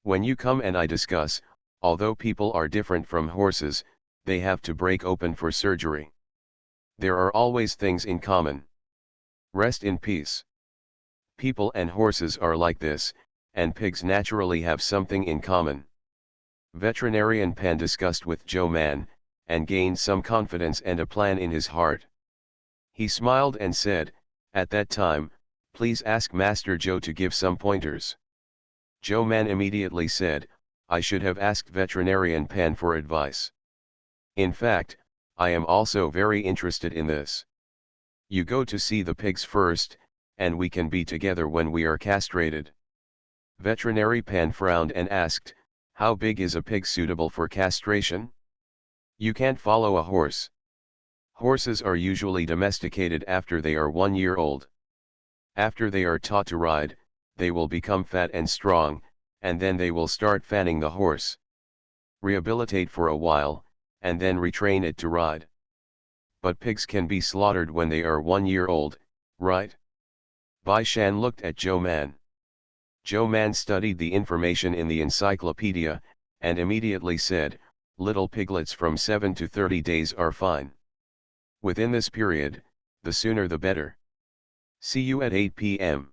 When you come and I discuss, although people are different from horses, they have to break open for surgery. There are always things in common. Rest in peace. People and horses are like this, and pigs naturally have something in common. Veterinarian Pan discussed with Joe Man, and gained some confidence and a plan in his heart. He smiled and said, at that time, please ask Master Joe to give some pointers. Joe Man immediately said, I should have asked Veterinarian Pan for advice. In fact, I am also very interested in this. You go to see the pigs first, and we can be together when we are castrated. Veterinary Pan frowned and asked, how big is a pig suitable for castration? You can't follow a horse. Horses are usually domesticated after they are 1 year old. After they are taught to ride, they will become fat and strong, and then they will start fanning the horse. Rehabilitate for a while, and then retrain it to ride. But pigs can be slaughtered when they are 1 year old, right? Bai Shan looked at Joe Man. Joe Man studied the information in the encyclopedia, and immediately said, little piglets from 7 to 30 days are fine. Within this period, the sooner the better. See you at 8 p.m.